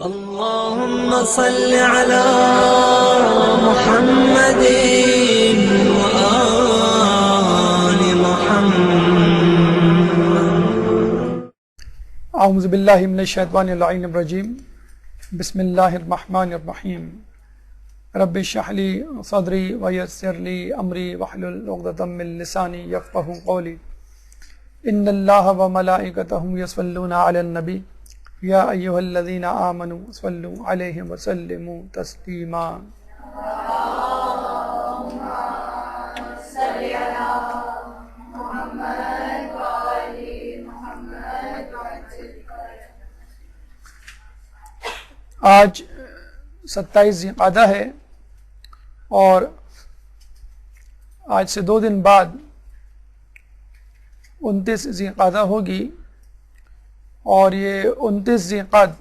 اللهم صل على محمد وآل محمد. اعوذ باللہ من الشیطان اللعین الرجیم. بسم اللہ الرحمن الرحیم. رب اشرح لی صدری ویسر لی امری واحلل عقدۃ من لسانی یفقہوا قولی. ان اللہ وملائکتہ یصلون علی النبی یا ایھا الذین آمنوا صلوا علیہ وسلموا تسلیما. آج 27 ذی القعدہ ہے اور آج سے 2 دن بعد 29 ذی القعدہ ہوگی، اور یہ 29 ذی القعدہ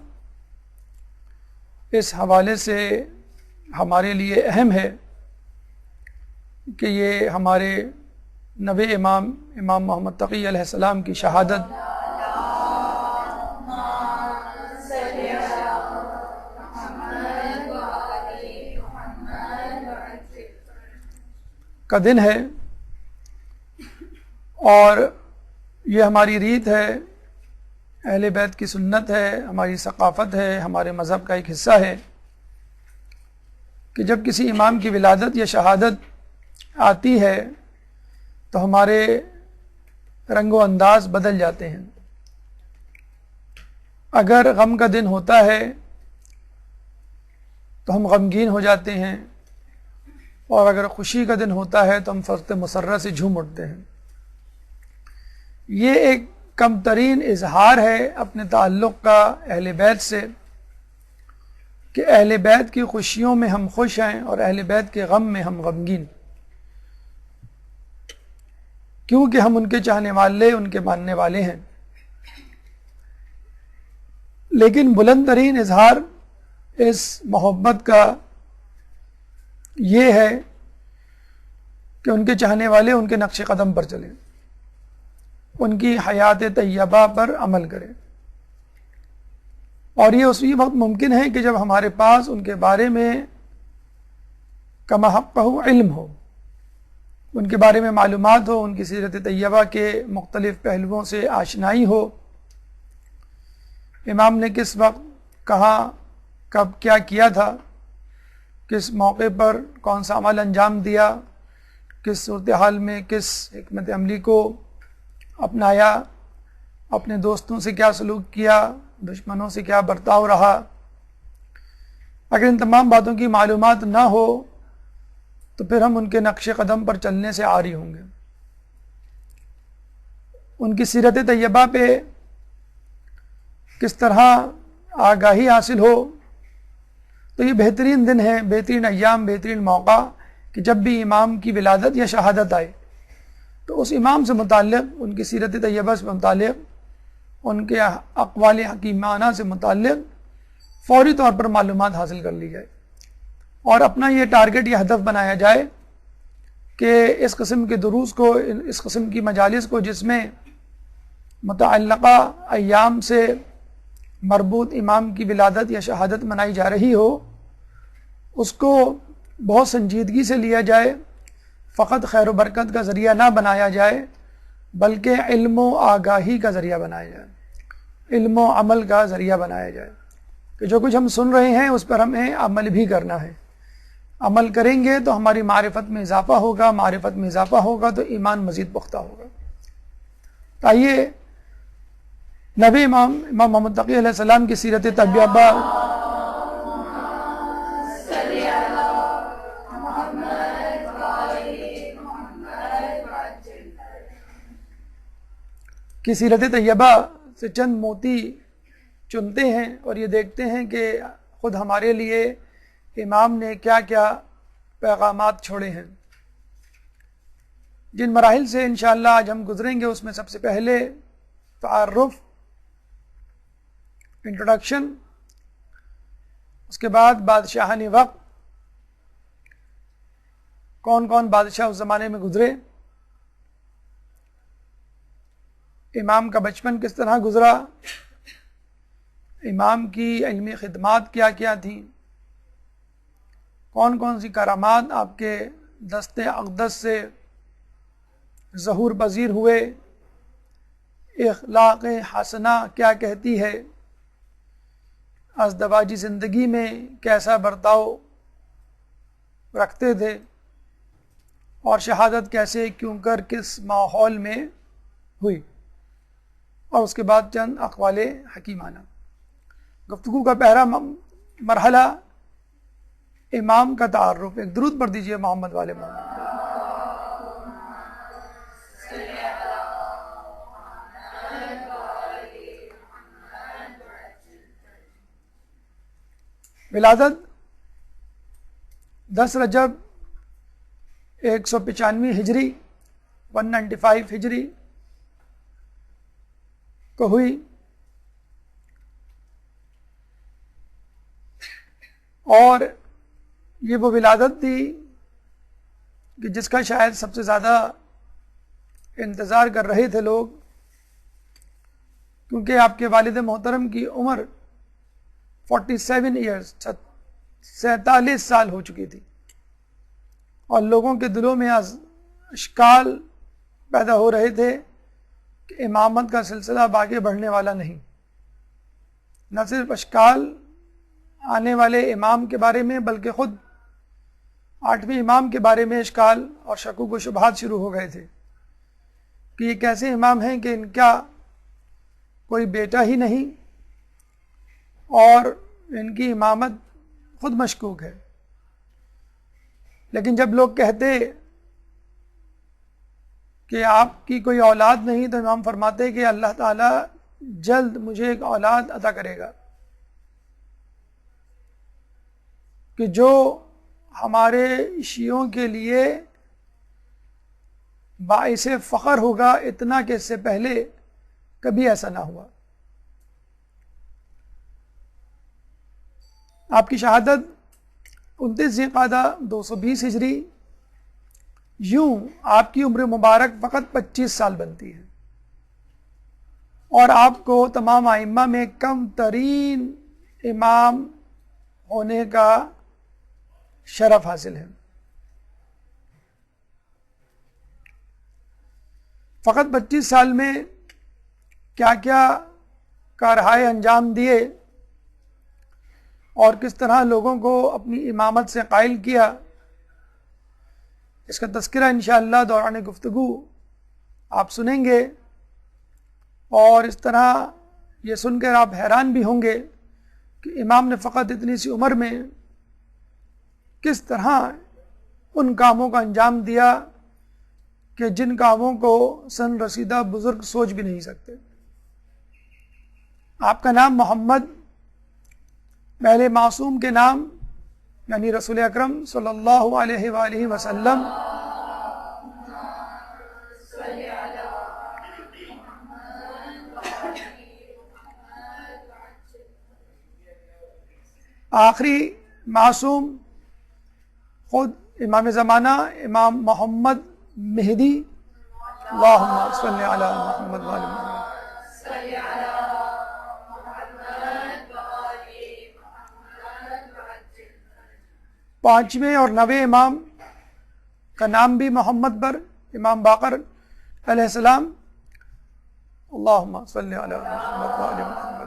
اس حوالے سے ہمارے لیے اہم ہے کہ یہ ہمارے نوے امام محمد تقی علیہ السلام کی شہادت کا دن ہے، اور یہ ہماری ریت ہے، اہل بیت کی سنت ہے، ہماری ثقافت ہے، ہمارے مذہب کا ایک حصہ ہے کہ جب کسی امام کی ولادت یا شہادت آتی ہے تو ہمارے رنگ و انداز بدل جاتے ہیں. اگر غم کا دن ہوتا ہے تو ہم غمگین ہو جاتے ہیں، اور اگر خوشی کا دن ہوتا ہے تو ہم فرط مسرہ سے جھوم اٹھتے ہیں. یہ ایک کم ترین اظہار ہے اپنے تعلق کا اہل بیت سے کہ اہل بیت کی خوشیوں میں ہم خوش ہیں اور اہل بیت کے غم میں ہم غمگین، کیونکہ ہم ان کے چاہنے والے، ان کے ماننے والے ہیں. لیکن بلند ترین اظہار اس محبت کا یہ ہے کہ ان کے چاہنے والے ان کے نقش قدم پر چلیں، ان کی حیات طیبہ پر عمل کریں. اور یہ اسی وقت ممکن ہے کہ جب ہمارے پاس ان کے بارے میں کما حقہ علم ہو، ان کے بارے میں معلومات ہو، ان کی سیرت طیبہ کے مختلف پہلوؤں سے آشنائی ہو. امام نے کس وقت، کہاں، کب کیا کیا تھا، کس موقع پر کون سا عمل انجام دیا، کس صورتحال میں کس حکمت عملی کو اپنایا، اپنے دوستوں سے کیا سلوک کیا، دشمنوں سے کیا برتاؤ رہا. اگر ان تمام باتوں کی معلومات نہ ہو تو پھر ہم ان کے نقش قدم پر چلنے سے عاری ہوں گے. ان کی سیرت طیبہ پہ کس طرح آگاہی حاصل ہو، تو یہ بہترین دن ہے، بہترین ایام، بہترین موقع کہ جب بھی امام کی ولادت یا شہادت آئے تو اس امام سے متعلق، ان کی سیرت طیبہ سے متعلق، ان کے اقوال حکیمانہ سے متعلق فوری طور پر معلومات حاصل کر لی جائے، اور اپنا یہ ٹارگٹ، یہ ہدف بنایا جائے کہ اس قسم کے دروس کو، اس قسم کی مجالس کو جس میں متعلقہ ایام سے مربوط امام کی ولادت یا شہادت منائی جا رہی ہو، اس کو بہت سنجیدگی سے لیا جائے، فقط خیر و برکت کا ذریعہ نہ بنایا جائے بلکہ علم و آگاہی کا ذریعہ بنایا جائے، علم و عمل کا ذریعہ بنایا جائے کہ جو کچھ ہم سن رہے ہیں اس پر ہمیں عمل بھی کرنا ہے. عمل کریں گے تو ہماری معرفت میں اضافہ ہوگا، معرفت میں اضافہ ہوگا تو ایمان مزید پختہ ہوگا. تو آئیے نبی امام محمد تقی علیہ السلام کی سیرت طیبہ کی سیرت طیبہ سے چند موتی چنتے ہیں اور یہ دیکھتے ہیں کہ خود ہمارے لیے امام نے کیا کیا پیغامات چھوڑے ہیں. جن مراحل سے انشاءاللہ آج ہم گزریں گے اس میں سب سے پہلے تعارف، انٹروڈکشن، اس کے بعد بادشاہان وقت، کون کون بادشاہ اس زمانے میں گزرے، امام کا بچپن کس طرح گزرا، امام کی علمی خدمات کیا کیا تھیں، کون کون سی کرامات آپ کے دست اقدس سے ظہور پذیر ہوئے، اخلاق حسنہ کیا کہتی ہے، ازدواجی زندگی میں کیسا برتاؤ رکھتے تھے، اور شہادت کیسے کیوں کر کس ماحول میں ہوئی، اور اس کے بعد چند اقوال حکیمانہ۔ گفتگو کا پہلا مرحلہ امام کا تعارف۔ ایک درود پڑھ دیجئے محمد والے محمد۔ ولادت 10 رجب 195 ہجری 195 ہجری کو ہوئی، اور یہ وہ ولادت تھی کہ جس کا شاید سب سے زیادہ انتظار کر رہے تھے لوگ، کیونکہ آپ کے والد محترم کی عمر 47 ایئرز 47 سال ہو چکی تھی، اور لوگوں کے دلوں میں اشکال پیدا ہو رہے تھے کہ امامت کا سلسلہ اب آگے بڑھنے والا نہیں۔ نہ صرف اشکال آنے والے امام کے بارے میں، بلکہ خود 8ویں امام کے بارے میں اشکال اور شکوک و شبہات شروع ہو گئے تھے کہ یہ کیسے امام ہیں کہ ان کا کوئی بیٹا ہی نہیں، اور ان کی امامت خود مشکوک ہے۔ لیکن جب لوگ کہتے کہ آپ کی کوئی اولاد نہیں، تو امام فرماتے کہ اللہ تعالیٰ جلد مجھے ایک اولاد عطا کرے گا کہ جو ہمارے شیعوں کے لیے باعث فخر ہوگا، اتنا کہ اس سے پہلے کبھی ایسا نہ ہوا۔ آپ کی شہادت 29 ذی القعدہ 220 ہجری، یوں آپ کی عمر مبارک فقط 25 سال بنتی ہے، اور آپ کو تمام ائمہ میں کم ترین امام ہونے کا شرف حاصل ہے۔ فقط 25 سال میں کیا کیا کارہائے انجام دیے، اور کس طرح لوگوں کو اپنی امامت سے قائل کیا، اس کا تذکرہ انشاءاللہ دوران گفتگو آپ سنیں گے، اور اس طرح یہ سن کر آپ حیران بھی ہوں گے کہ امام نے فقط اتنی سی عمر میں کس طرح ان کاموں کا انجام دیا کہ جن کاموں کو سن رسیدہ بزرگ سوچ بھی نہیں سکتے۔ آپ کا نام محمد پہلے معصوم کے نام یعنی رسول اکرم صلی اللہ علیہ وآلہ وسلم آخری معصوم خود امام زمانہ امام محمد مہدی، اللہم صلی علی محمد وآل محمد۔ 5ویں اور 9ویں امام کا نام بھی محمد پر، امام باقر علیہ السلام، اللہم صلی علی محمد وآل محمد۔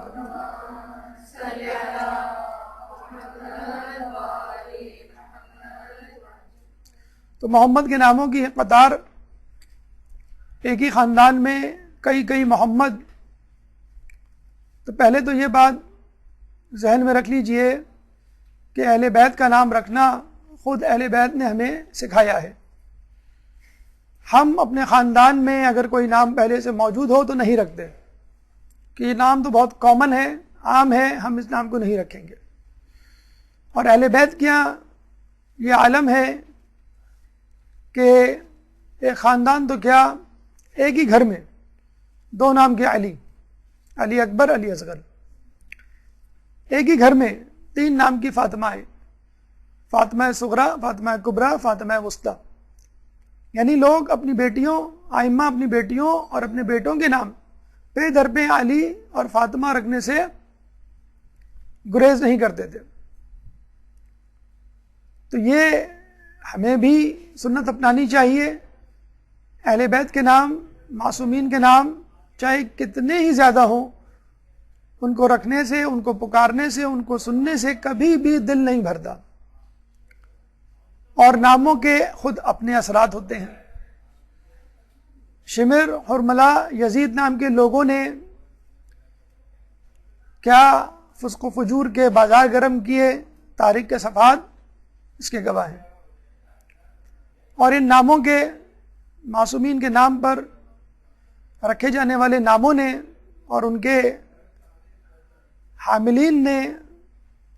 تو محمد کے ناموں کی قطار، ایک ہی خاندان میں کئی محمد۔ تو پہلے تو یہ بات ذہن میں رکھ لیجئے کہ اہل بیت کا نام رکھنا خود اہل بیت نے ہمیں سکھایا ہے۔ ہم اپنے خاندان میں اگر کوئی نام پہلے سے موجود ہو تو نہیں رکھتے، کہ یہ نام تو بہت کامن ہے، عام ہے، ہم اس نام کو نہیں رکھیں گے۔ اور اہل بیت کیا یہ عالم ہے کہ ایک خاندان تو کیا، ایک ہی گھر میں 2 نام کے علی اکبر، علی اصغر، ایک ہی گھر میں 3 نام کی فاطمہ، فاطمہ صغریٰ، فاطمہ کبریٰ، فاطمہ وسطیٰ۔ یعنی لوگ اپنی بیٹیوں، ائمہ اپنی بیٹیوں اور اپنے بیٹوں کے نام پہ در پہ علی اور فاطمہ رکھنے سے گریز نہیں کرتے تھے۔ تو یہ ہمیں بھی سنت اپنانی چاہیے۔ اہل بیت کے نام، معصومین کے نام چاہے کتنے ہی زیادہ ہوں، ان کو رکھنے سے، ان کو پکارنے سے، ان کو سننے سے کبھی بھی دل نہیں بھرتا، اور ناموں کے خود اپنے اثرات ہوتے ہیں۔ شمر، حرملہ، یزید نام کے لوگوں نے کیا فسق و فجور کے بازار گرم کیے، تاریخ کے صفحات اس کے گواہ ہیں۔ اور ان ناموں کے، معصومین کے نام پر رکھے جانے والے ناموں نے اور ان کے حاملین نے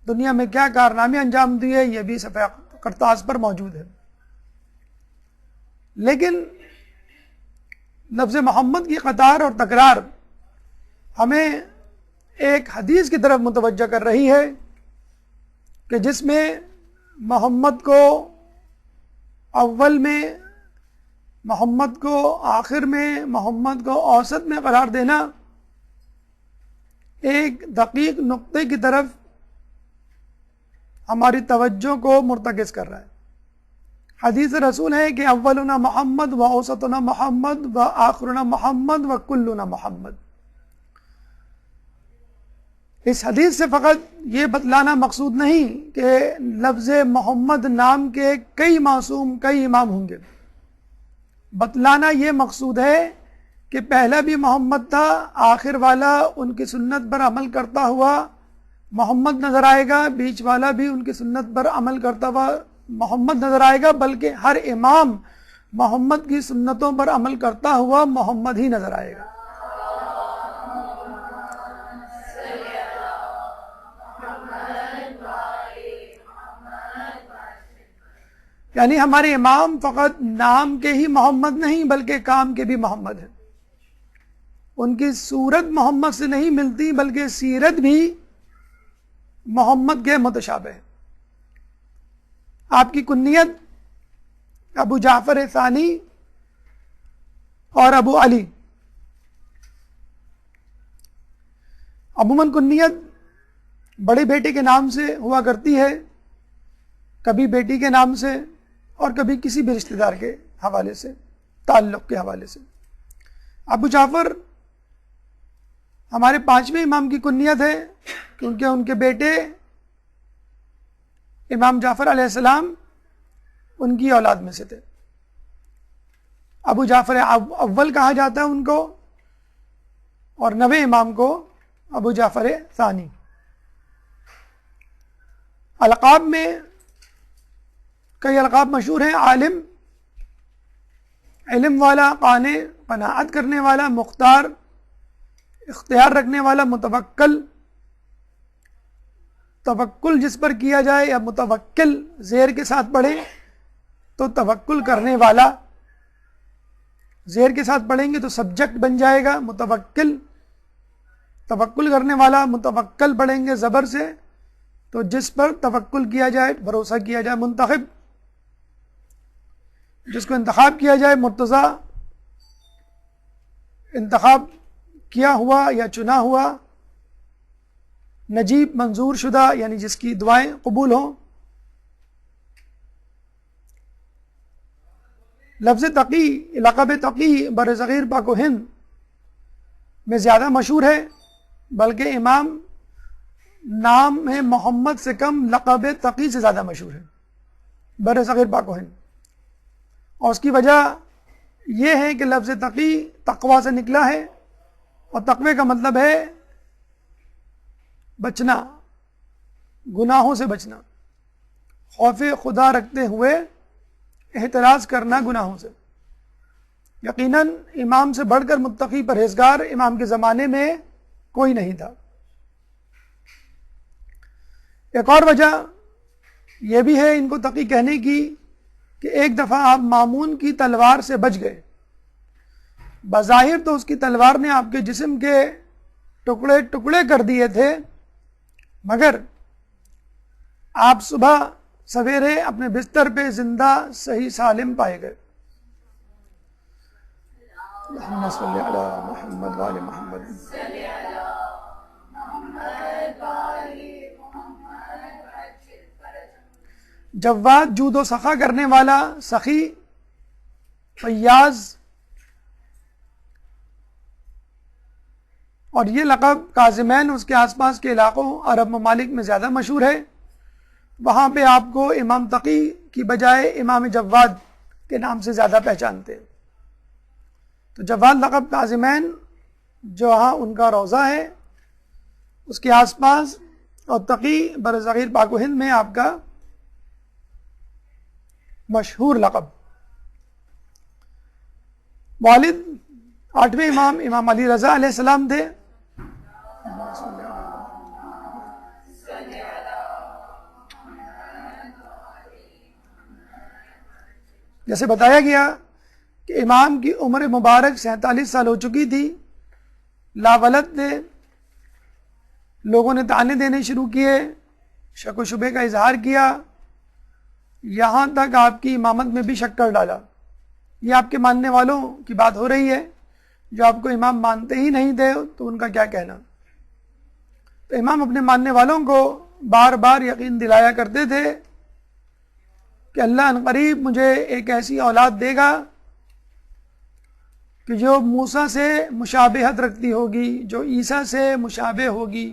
دنیا میں کیا کارنامے انجام دیے، یہ بھی صفحہ کرتاز پر موجود ہے۔ لیکن لفظ محمد کی قطار اور تکرار ہمیں ایک حدیث کی طرف متوجہ کر رہی ہے کہ جس میں محمد کو اول میں، محمد کو آخر میں، محمد کو اوسط میں قرار دینا ایک دقیق نقطے کی طرف ہماری توجہ کو مرتکز کر رہا ہے۔ حدیث رسول ہے کہ اولنا محمد و اوسطنا محمد و آخرنا محمد و کلنا محمد۔ اس حدیث سے فقط یہ بتلانا مقصود نہیں کہ لفظ محمد نام کے کئی معصوم، کئی امام ہوں گے، بتلانا یہ مقصود ہے کہ پہلا بھی محمد تھا، آخر والا ان کی سنت پر عمل کرتا ہوا محمد نظر آئے گا، بیچ والا بھی ان کی سنت پر عمل کرتا ہوا محمد نظر آئے گا، بلکہ ہر امام محمد کی سنتوں پر عمل کرتا ہوا محمد ہی نظر آئے گا۔ یعنی ہمارے امام فقط نام کے ہی محمد نہیں بلکہ کام کے بھی محمد ہیں۔ ان کی صورت محمد سے نہیں ملتی بلکہ سیرت بھی محمد کے متشابہ ہے۔ آپ کی کنیت ابو جعفر ثانی اور ابو علی، عموماً کنیت بڑے بیٹے کے نام سے ہوا کرتی ہے، کبھی بیٹی کے نام سے اور کبھی کسی بھی رشتہ دار کے حوالے سے، تعلق کے حوالے سے۔ ابو جعفر ہمارے 5ویں امام کی کنیت ہے کیونکہ ان کے بیٹے امام جعفر علیہ السلام ان کی اولاد میں سے تھے۔ ابو جعفر اول کہا جاتا ہے ان کو، اور 9ویں امام کو ابو جعفر ثانی۔ القاب میں کئی القاب مشہور ہیں، عالم، علم والا، قانع، قناعت کرنے والا، مختار، اختیار رکھنے والا، متوکل، توکل جس پر کیا جائے، یا متوکل زیر کے ساتھ پڑھیں تو توکل کرنے والا، زیر کے ساتھ پڑھیں گے تو سبجیکٹ بن جائے گا متوکل، توکل کرنے والا، متوکل پڑھیں گے زبر سے تو جس پر توکل کیا جائے، بھروسہ کیا جائے، منتخب جس کو انتخاب کیا جائے، مرتضی انتخاب کیا ہوا یا چنا ہوا، نجیب منظور شدہ یعنی جس کی دعائیں قبول ہوں۔ لفظ تقی، لقب تقی بر صغیر پاک و ہند میں زیادہ مشہور ہے، بلکہ امام نام ہے محمد سے کم لقب تقی سے زیادہ مشہور ہے بر صغیر پاک و ہند، اور اس کی وجہ یہ ہے کہ لفظ تقی تقوی سے نکلا ہے، اور تقوی کا مطلب ہے بچنا، گناہوں سے بچنا، خوف خدا رکھتے ہوئے احتراز کرنا گناہوں سے۔ یقیناً امام سے بڑھ کر متقی پرہیزگار امام کے زمانے میں کوئی نہیں تھا۔ ایک اور وجہ یہ بھی ہے ان کو تقی کہنے کی کہ ایک دفعہ آپ مامون کی تلوار سے بچ گئے، بظاہر تو اس کی تلوار نے آپ کے جسم کے ٹکڑے ٹکڑے کر دیے تھے، مگر آپ صبح سویرے اپنے بستر پہ زندہ صحیح سالم پائے گئے۔ اللہم صلی علی محمد وآل محمد۔ جواد جود و سخا کرنے والا، سخی، فیاض، اور یہ لقب کاظمین اس کے آس پاس کے علاقوں عرب ممالک میں زیادہ مشہور ہے. وہاں پہ آپ کو امام تقی کی بجائے امام جواد کے نام سے زیادہ پہچانتے ہیں. تو جواد لقب کاظمین جو ہاں ان کا روضہ ہے اس کے آس پاس، اور تقی برصغیر پاک و ہند میں آپ کا مشہور لقب. والد 8ویں امام امام علی رضا علیہ السلام تھے. جیسے بتایا گیا کہ امام کی عمر مبارک 47 سال ہو چکی تھی، لاولد تھے. لوگوں نے طعنے دینے شروع کیے، شک و شبے کا اظہار کیا، یہاں تک آپ کی امامت میں بھی شک کر ڈالا. یہ آپ کے ماننے والوں کی بات ہو رہی ہے، جو آپ کو امام مانتے ہی نہیں تھے تو ان کا کیا کہنا. تو امام اپنے ماننے والوں کو بار بار یقین دلایا کرتے تھے کہ اللہ عنقریب مجھے ایک ایسی اولاد دے گا کہ جو موسیٰ سے مشابہت رکھتی ہوگی، جو عیسیٰ سے مشابہ ہوگی،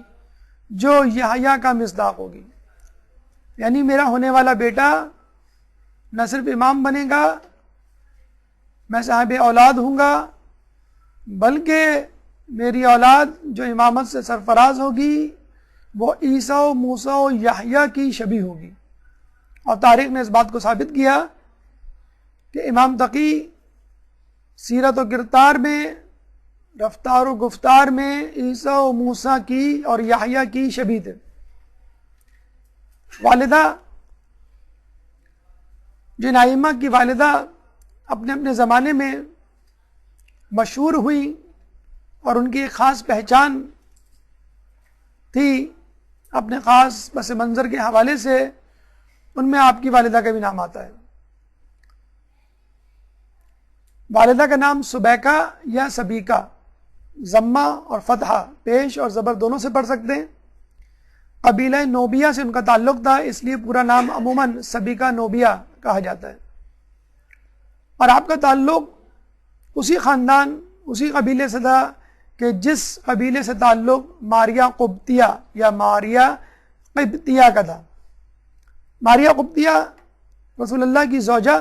جو یحییٰ کا مصداق ہوگی. یعنی میرا ہونے والا بیٹا نہ صرف امام بنے گا، میں صاحب اولاد ہوں گا، بلکہ میری اولاد جو امامت سے سرفراز ہوگی وہ عیسیٰ و موسیٰ و یحییٰ کی شبیہ ہوگی. اور تاریخ نے اس بات کو ثابت کیا کہ امام تقی سیرت و کردار میں، رفتار و گفتار میں عیسیٰ و موسیٰ کی اور یحییٰ کی شبیہ تھے. والدہ، جن ائمہ کی والدہ اپنے اپنے زمانے میں مشہور ہوئی اور ان کی ایک خاص پہچان تھی اپنے خاص پس منظر کے حوالے سے، ان میں آپ کی والدہ کا بھی نام آتا ہے. والدہ کا نام سبیکہ یا سبیکہ، ضمہ اور فتحہ پیش اور زبر دونوں سے پڑھ سکتے ہیں. قبیلہ نوبیہ سے ان کا تعلق تھا، اس لیے پورا نام عموماً سبیکہ نوبیہ کہا جاتا ہے. اور آپ کا تعلق اسی خاندان، اسی قبیلے سے تھا کہ جس قبیلے سے تعلق ماریہ قبطیہ یا ماریہ قبطیہ کا تھا. ماریہ قبطیہ رسول اللہ کی زوجہ،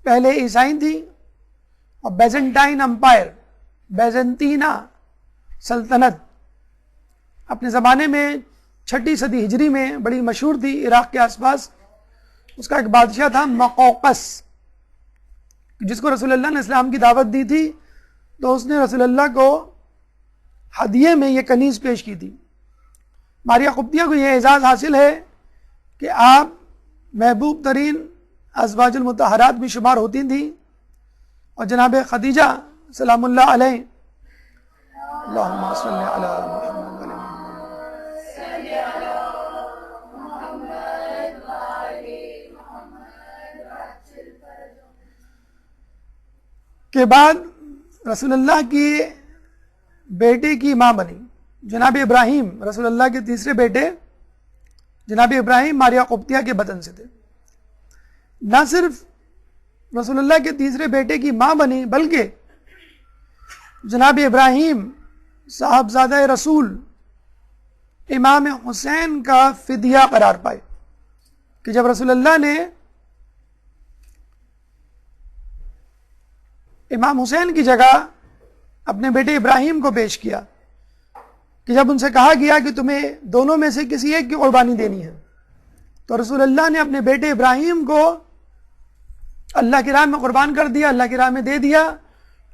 پہلے عیسائی تھی اور بیزنٹائن امپائر، بیزنطینہ سلطنت اپنے زمانے میں 6 صدی ہجری میں بڑی مشہور تھی عراق کے آس پاس. اس کا ایک بادشاہ تھا مقوقس، جس کو رسول اللہ نے اسلام کی دعوت دی تھی تو اس نے رسول اللہ کو ہدیے میں یہ کنیز پیش کی تھی. ماریہ قبطیہ کو یہ اعزاز حاصل ہے کہ آپ محبوب ترین ازواج المطہرات بھی شمار ہوتی تھیں، اور جناب خدیجہ سلام اللہ علیہ، اللہم صلی علی محمد وعلی کے بعد رسول اللہ کی بیٹے کی ماں بنی. جناب ابراہیم رسول اللہ کے تیسرے بیٹے، جناب ابراہیم ماریہ قبطیہ کے بطن سے تھے. نہ صرف رسول اللہ کے تیسرے بیٹے کی ماں بنی، بلکہ جناب ابراہیم صاحبزادہ رسول امام حسین کا فدیہ قرار پائے کہ جب رسول اللہ نے امام حسین کی جگہ اپنے بیٹے ابراہیم کو پیش کیا، کہ جب ان سے کہا گیا کہ تمہیں دونوں میں سے کسی ایک کی قربانی دینی ہے، تو رسول اللہ نے اپنے بیٹے ابراہیم کو اللہ کی راہ میں قربان کر دیا، اللہ کی راہ میں دے دیا،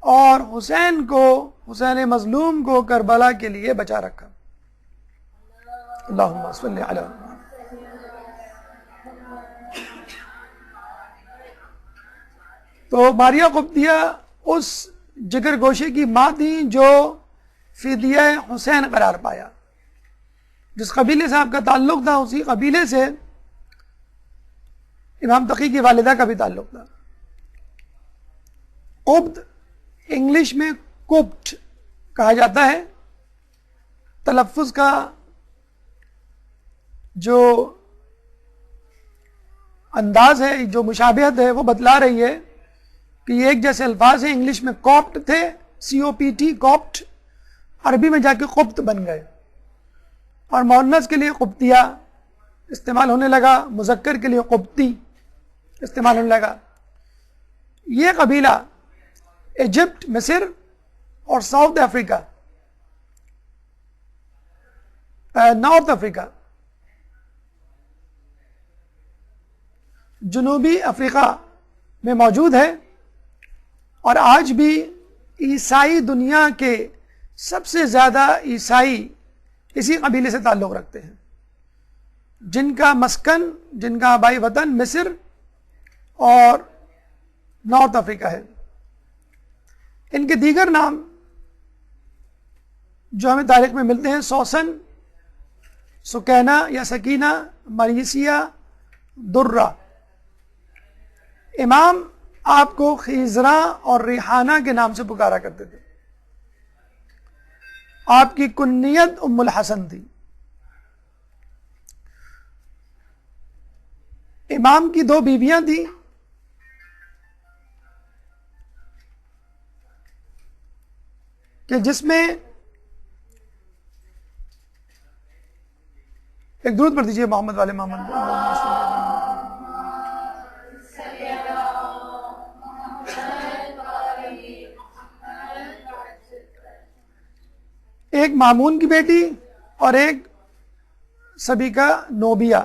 اور حسین کو، حسین مظلوم کو کربلا کے لیے بچا رکھا. اللہم صلی علی محمد. تو ماریہ قبطیہ اس جگر گوشے کی ماں تھیں جو فدیہ حسین قرار پایا. جس قبیلے سے آپ کا تعلق تھا اسی قبیلے سے امام تقی کی والدہ کا بھی تعلق تھا. قبط انگلش میں کوپٹ کہا جاتا ہے. تلفظ کا جو انداز ہے، جو مشابہت ہے وہ بتلا رہی ہے کہ یہ ایک جیسے الفاظ ہیں. انگلش میں کوپٹ تھے، COPT کوپٹ، عربی میں جا کے قبط بن گئے، اور مؤنث کے لیے قبطیہ استعمال ہونے لگا، مذکر کے لیے قبطی استعمال ہونے لگا. یہ قبیلہ ایجپٹ، مصر اور ساؤتھ افریقہ، نارتھ افریقہ، جنوبی افریقہ میں موجود ہے، اور آج بھی عیسائی دنیا کے سب سے زیادہ عیسائی اسی قبیلے سے تعلق رکھتے ہیں، جن کا مسکن، جن کا آبائی وطن مصر اور نارتھ افریقہ ہے. ان کے دیگر نام جو ہمیں تاریخ میں ملتے ہیں: سوسن، سکینہ یا سکینہ، مریسیہ، درہ. امام آپ کو خیزرہ اور ریحانہ کے نام سے پکارا کرتے تھے. آپ کی کنیت ام الحسن تھی. امام کی 2 بیویاں تھیں، کہ جس میں ایک درود پڑھ دیجیے محمد والے محمد. ایک مامون کی بیٹی اور ایک سبیکہ نوبیہ.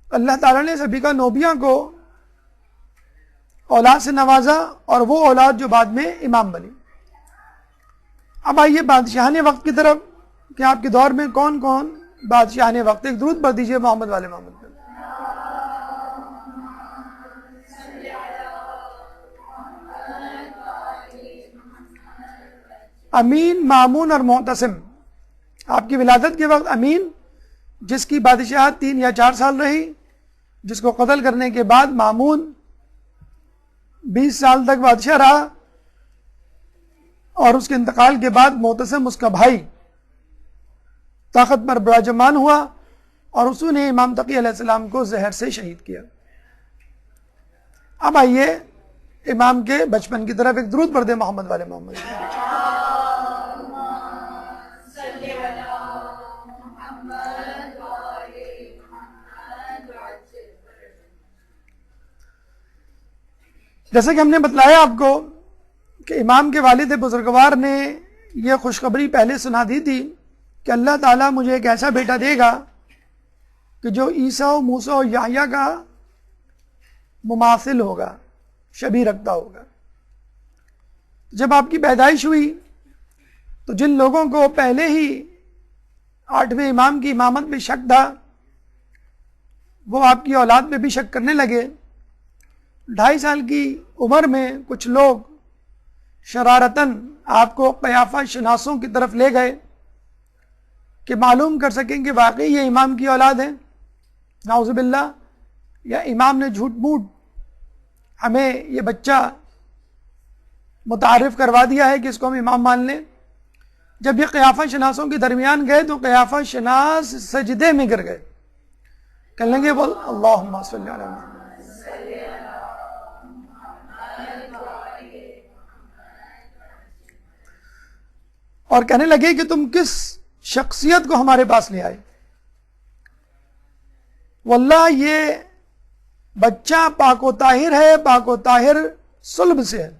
اللہ تعالیٰ نے سبیکہ نوبیہ کو اولاد سے نوازا، اور وہ اولاد جو بعد میں امام بنی. اب آئیے بادشاہان وقت کی طرف کہ آپ کے دور میں کون کون بادشاہان وقت. ایک درود پڑھ دیجیے محمد والے محمد. امین، مامون اور معتصم. آپ کی ولادت کے وقت امین، جس کی بادشاہت 3 یا 4 سال رہی، جس کو قتل کرنے کے بعد مامون 20 سال تک بادشاہ رہا، اور اس کے انتقال کے بعد معتصم اس کا بھائی طاقت پر براجمان ہوا، اور اسی نے امام تقی علیہ السلام کو زہر سے شہید کیا. اب آئیے امام کے بچپن کی طرف. ایک درود پڑھ دے محمد والے محمد. جیسا کہ ہم نے بتلایا آپ کو کہ امام کے والد بزرگوار نے یہ خوشخبری پہلے سنا دی تھی کہ اللہ تعالیٰ مجھے ایک ایسا بیٹا دے گا کہ جو عیسیٰ و موسیٰ و یحییٰ کا مماثل ہوگا، شبیہ رکھتا ہوگا. جب آپ کی پیدائش ہوئی تو جن لوگوں کو پہلے ہی 8ویں امام کی امامت میں شک تھا، وہ آپ کی اولاد میں بھی شک کرنے لگے. 2.5 سال کی عمر میں کچھ لوگ شرارتاً آپ کو قیافہ شناسوں کی طرف لے گئے کہ معلوم کر سکیں کہ واقعی یہ امام کی اولاد ہے، نعوذ باللہ، یا امام نے جھوٹ موٹ ہمیں یہ بچہ متعارف کروا دیا ہے کہ اس کو ہم امام مان لیں. جب یہ قیافہ شناسوں کے درمیان گئے تو قیافہ شناس سجدے میں گر گئے، کہنے لگے بول اللہم صلی علی محمد. اور کہنے لگے کہ تم کس شخصیت کو ہمارے پاس لے آئے؟ واللہ یہ بچہ پاک و طاہر ہے، پاک و طاہر صلب سے ہے،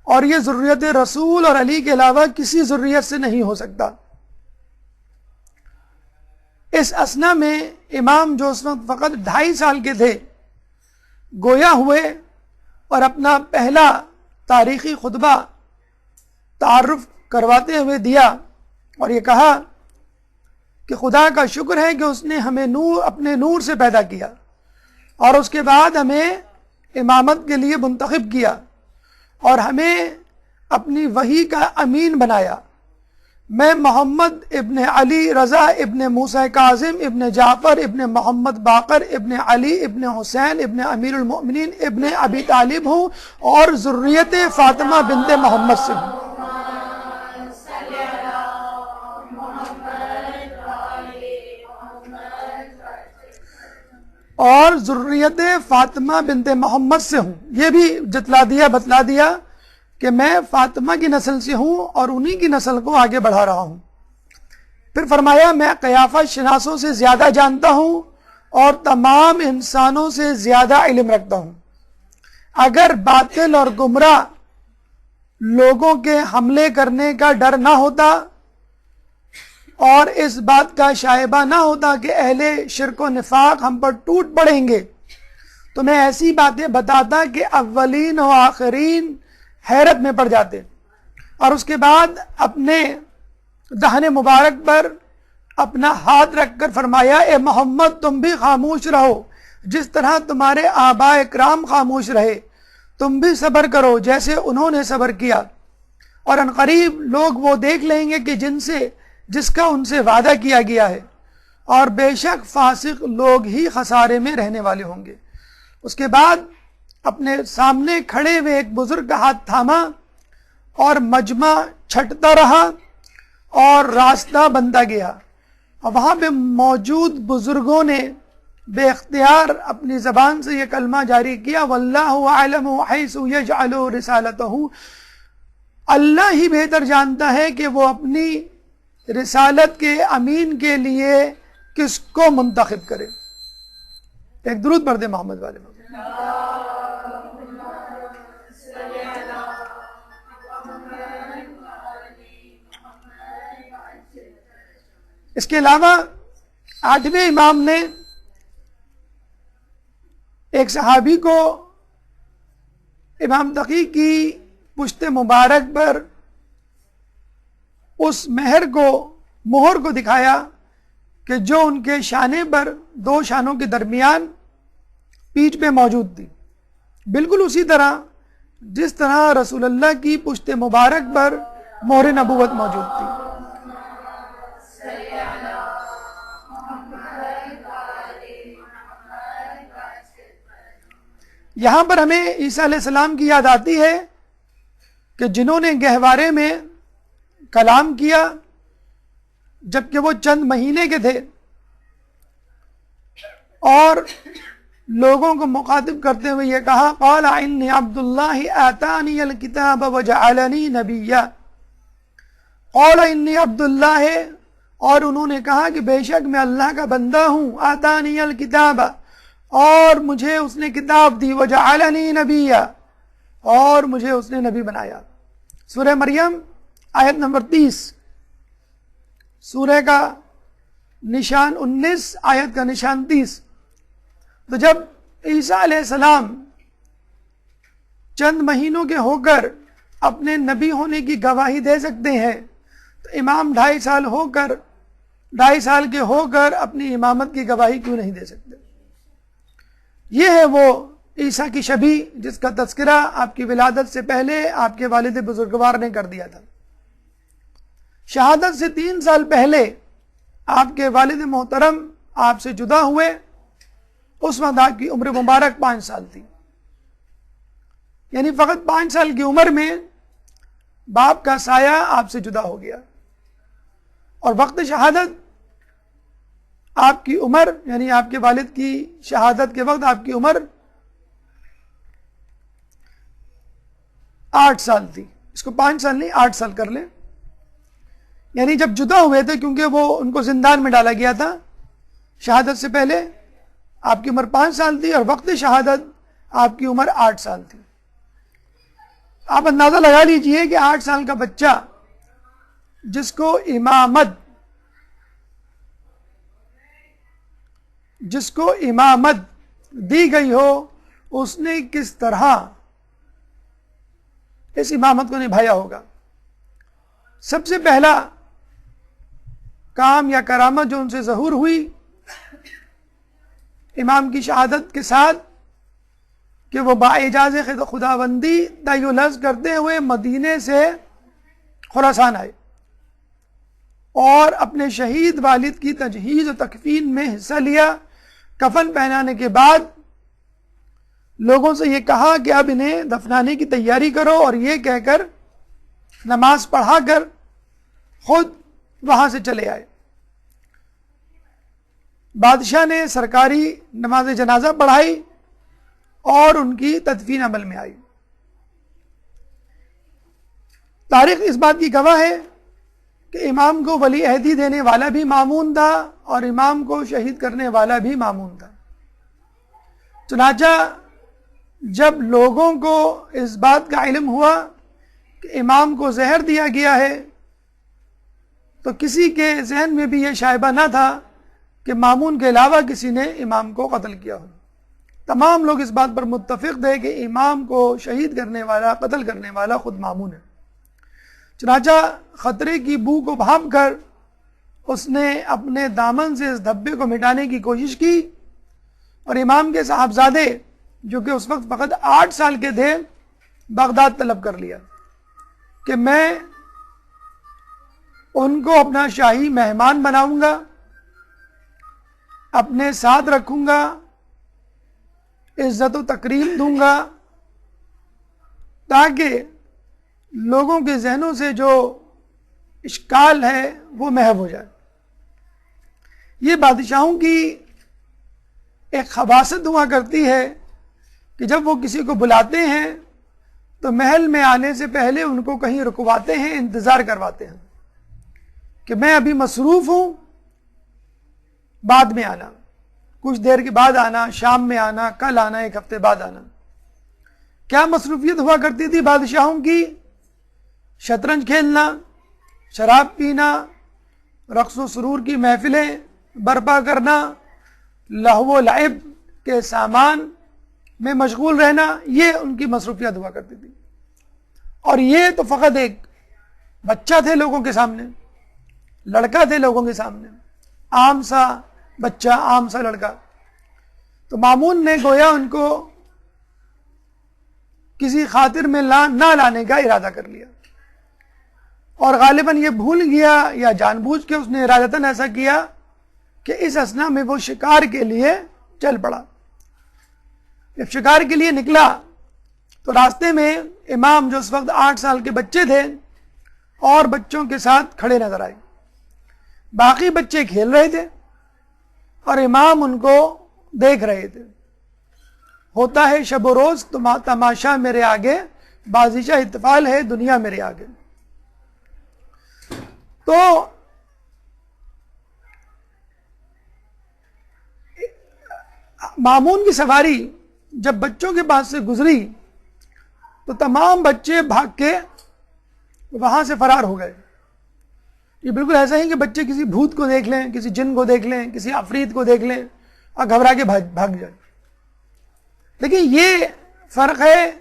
اور یہ ذریت رسول اور علی کے علاوہ کسی ذریت سے نہیں ہو سکتا. اس اثنا میں امام جو اس وقت فقط 2.5 سال کے تھے گویا ہوئے اور اپنا پہلا تاریخی خطبہ تعارف کرواتے ہوئے دیا، اور یہ کہا کہ خدا کا شکر ہے کہ اس نے ہمیں اپنے نور سے پیدا کیا، اور اس کے بعد ہمیں امامت کے لیے منتخب کیا، اور ہمیں اپنی وحی کا امین بنایا. میں محمد ابن علی رضا ابن موسیٰ کاظم ابن جعفر ابن محمد باقر ابن علی ابن حسین ابن امیر المؤمنین ابن ابی طالب ہوں، اور ذریت فاطمہ بنت محمد سے ہوں. اور ذریت فاطمہ بنت محمد سے ہوں. یہ بھی بتلا دیا کہ میں فاطمہ کی نسل سے ہوں اور انہی کی نسل کو آگے بڑھا رہا ہوں. پھر فرمایا میں قیافہ شناسوں سے زیادہ جانتا ہوں اور تمام انسانوں سے زیادہ علم رکھتا ہوں. اگر باطل اور گمراہ لوگوں کے حملے کرنے کا ڈر نہ ہوتا اور اس بات کا شائبہ نہ ہوتا کہ اہل شرک و نفاق ہم پر ٹوٹ پڑیں گے تو میں ایسی باتیں بتاتا کہ اولین و آخرین حیرت میں پڑ جاتے. اور اس کے بعد اپنے دہن مبارک پر اپنا ہاتھ رکھ کر فرمایا اے محمد تم بھی خاموش رہو جس طرح تمہارے آباء اکرام خاموش رہے. تم بھی صبر کرو جیسے انہوں نے صبر کیا اور عنقریب لوگ وہ دیکھ لیں گے کہ جس کا ان سے وعدہ کیا گیا ہے اور بے شک فاسق لوگ ہی خسارے میں رہنے والے ہوں گے. اس کے بعد اپنے سامنے کھڑے ہوئے ایک بزرگ کا ہاتھ تھاما اور مجمع چھٹتا رہا اور راستہ بنتا گیا. اور وہاں پہ موجود بزرگوں نے بے اختیار اپنی زبان سے یہ کلمہ جاری کیا واللہ اعلم حیث یجعل رسالتہ. اللہ ہی بہتر جانتا ہے کہ وہ اپنی رسالت کے امین کے لیے کس کو منتخب کرے. ایک درود پڑھ دے محمد والے میں. اس کے علاوہ 8ویں امام نے ایک صحابی کو امام تقی کی پشت مبارک پر اس مہر کو دکھایا کہ جو ان کے شانے پر 2 شانوں کے درمیان پیٹھ پہ موجود تھی، بالکل اسی طرح جس طرح رسول اللہ کی پشت مبارک پر مہر نبوت موجود تھی. یہاں پر ہمیں عیسیٰ علیہ السلام کی یاد آتی ہے کہ جنہوں نے گہوارے میں کلام کیا جبکہ وہ چند مہینے کے تھے اور لوگوں کو مخاطب کرتے ہوئے یہ کہا قال انی عبد اللہ آتانی الکتاب وجعلنی نبیا. قال انی عبد اللہ، اور انہوں نے کہا کہ بے شک میں اللہ کا بندہ ہوں، آتانی الکتاب، اور مجھے اس نے کتاب دی، وجعلنی نبیا، اور مجھے اس نے نبی بنایا. سورہ مریم آیت نمبر 30، سورہ کا نشان 19، آیت کا نشان 30. تو جب عیسیٰ علیہ السلام چند مہینوں کے ہو کر اپنے نبی ہونے کی گواہی دے سکتے ہیں تو امام 2.5 سال کے ہو کر اپنی امامت کی گواہی کیوں نہیں دے سکتے؟ یہ ہے وہ عیسیٰ کی شبیہ جس کا تذکرہ آپ کی ولادت سے پہلے آپ کے والد بزرگوار نے کر دیا تھا. شہادت سے 3 سال پہلے آپ کے والد محترم آپ سے جدا ہوئے، اس وقت آپ کی عمر مبارک 5 سال تھی. یعنی فقط 5 سال کی عمر میں باپ کا سایہ آپ سے جدا ہو گیا، اور وقت شہادت آپ کی عمر، یعنی آپ کے والد کی شہادت کے وقت آپ کی عمر 8 سال تھی. اس کو 5 سال نہیں 8 سال کر لیں. یعنی جب جدا ہوئے تھے، کیونکہ وہ ان کو زندان میں ڈالا گیا تھا، شہادت سے پہلے آپ کی عمر 5 سال تھی اور وقت شہادت آپ کی عمر 8 سال تھی. آپ اندازہ لگا لیجئے کہ 8 سال کا بچہ جس کو امامت دی گئی ہو، اس نے کس طرح اس امامت کو نبھایا ہوگا. سب سے پہلا کام یا کرامت جو ان سے ظہور ہوئی امام کی شہادت کے ساتھ کہ وہ باعجاز خداوندی دعی و لفظ کرتے ہوئے مدینے سے خراسان آئے اور اپنے شہید والد کی تجہیز و تکفین میں حصہ لیا. کفن پہنانے کے بعد لوگوں سے یہ کہا کہ اب انہیں دفنانے کی تیاری کرو، اور یہ کہہ کر نماز پڑھا کر خود وہاں سے چلے آئے. بادشاہ نے سرکاری نماز جنازہ پڑھائی اور ان کی تدفین عمل میں آئی۔ تاریخ اس بات کی گواہ ہے کہ امام کو ولی عہدی دینے والا بھی مامون تھا اور امام کو شہید کرنے والا بھی مامون تھا۔ چنانچہ جب لوگوں کو اس بات کا علم ہوا کہ امام کو زہر دیا گیا ہے تو کسی کے ذہن میں بھی یہ شائبہ نہ تھا کہ مامون کے علاوہ کسی نے امام کو قتل کیا ہو۔ تمام لوگ اس بات پر متفق تھے کہ امام کو شہید کرنے والا، قتل کرنے والا خود مامون ہے۔ چنانچہ خطرے کی بو کو بھانپ کر اس نے اپنے دامن سے اس دھبے کو مٹانے کی کوشش کی اور امام کے صاحبزادے جو کہ اس وقت فقط 8 سال کے تھے بغداد طلب کر لیا کہ میں ان کو اپنا شاہی مہمان بناؤں گا، اپنے ساتھ رکھوں گا، عزت و تکریم دوں گا تاکہ لوگوں کے ذہنوں سے جو اشکال ہے وہ محو ہو جائے۔ یہ بادشاہوں کی ایک خباثت ہوا کرتی ہے کہ جب وہ کسی کو بلاتے ہیں تو محل میں آنے سے پہلے ان کو کہیں رکواتے ہیں، انتظار کرواتے ہیں کہ میں ابھی مصروف ہوں، بعد میں آنا، کچھ دیر کے بعد آنا، شام میں آنا، کل آنا، 1 ہفتے بعد آنا۔ کیا مصروفیت ہوا کرتی تھی بادشاہوں کی؟ شطرنج کھیلنا، شراب پینا، رقص و سرور کی محفلیں برپا کرنا، لہو و لعب کے سامان میں مشغول رہنا، یہ ان کی مصروفیت ہوا کرتی تھی۔ اور یہ تو فقط ایک بچہ تھے لوگوں کے سامنے، لڑکا تھے لوگوں کے سامنے، عام سا بچہ، عام سا لڑکا۔ تو مامون نے گویا ان کو کسی خاطر میں نہ لانے کا ارادہ کر لیا، اور غالباً یہ بھول گیا یا جان بوجھ کے اس نے ارادتاً ایسا کیا کہ اس اثنا میں وہ شکار کے لیے چل پڑا۔ جب شکار کے لیے نکلا تو راستے میں امام جو اس وقت 8 سال کے بچے تھے اور بچوں کے ساتھ کھڑے نظر آئے۔ باقی بچے کھیل رہے تھے اور امام ان کو دیکھ رہے تھے۔ ہوتا ہے شب و روز تماشا میرے آگے، بازیچہ احتفال ہے دنیا میرے آگے۔ تو مامون کی سواری جب بچوں کے پاس سے گزری تو تمام بچے بھاگ کے وہاں سے فرار ہو گئے۔ یہ بالکل ایسا ہی کہ بچے کسی بھوت کو دیکھ لیں، کسی جن کو دیکھ لیں، کسی عفریت کو دیکھ لیں اور گھبرا کے بھاگ جائیں۔ لیکن یہ فرق ہے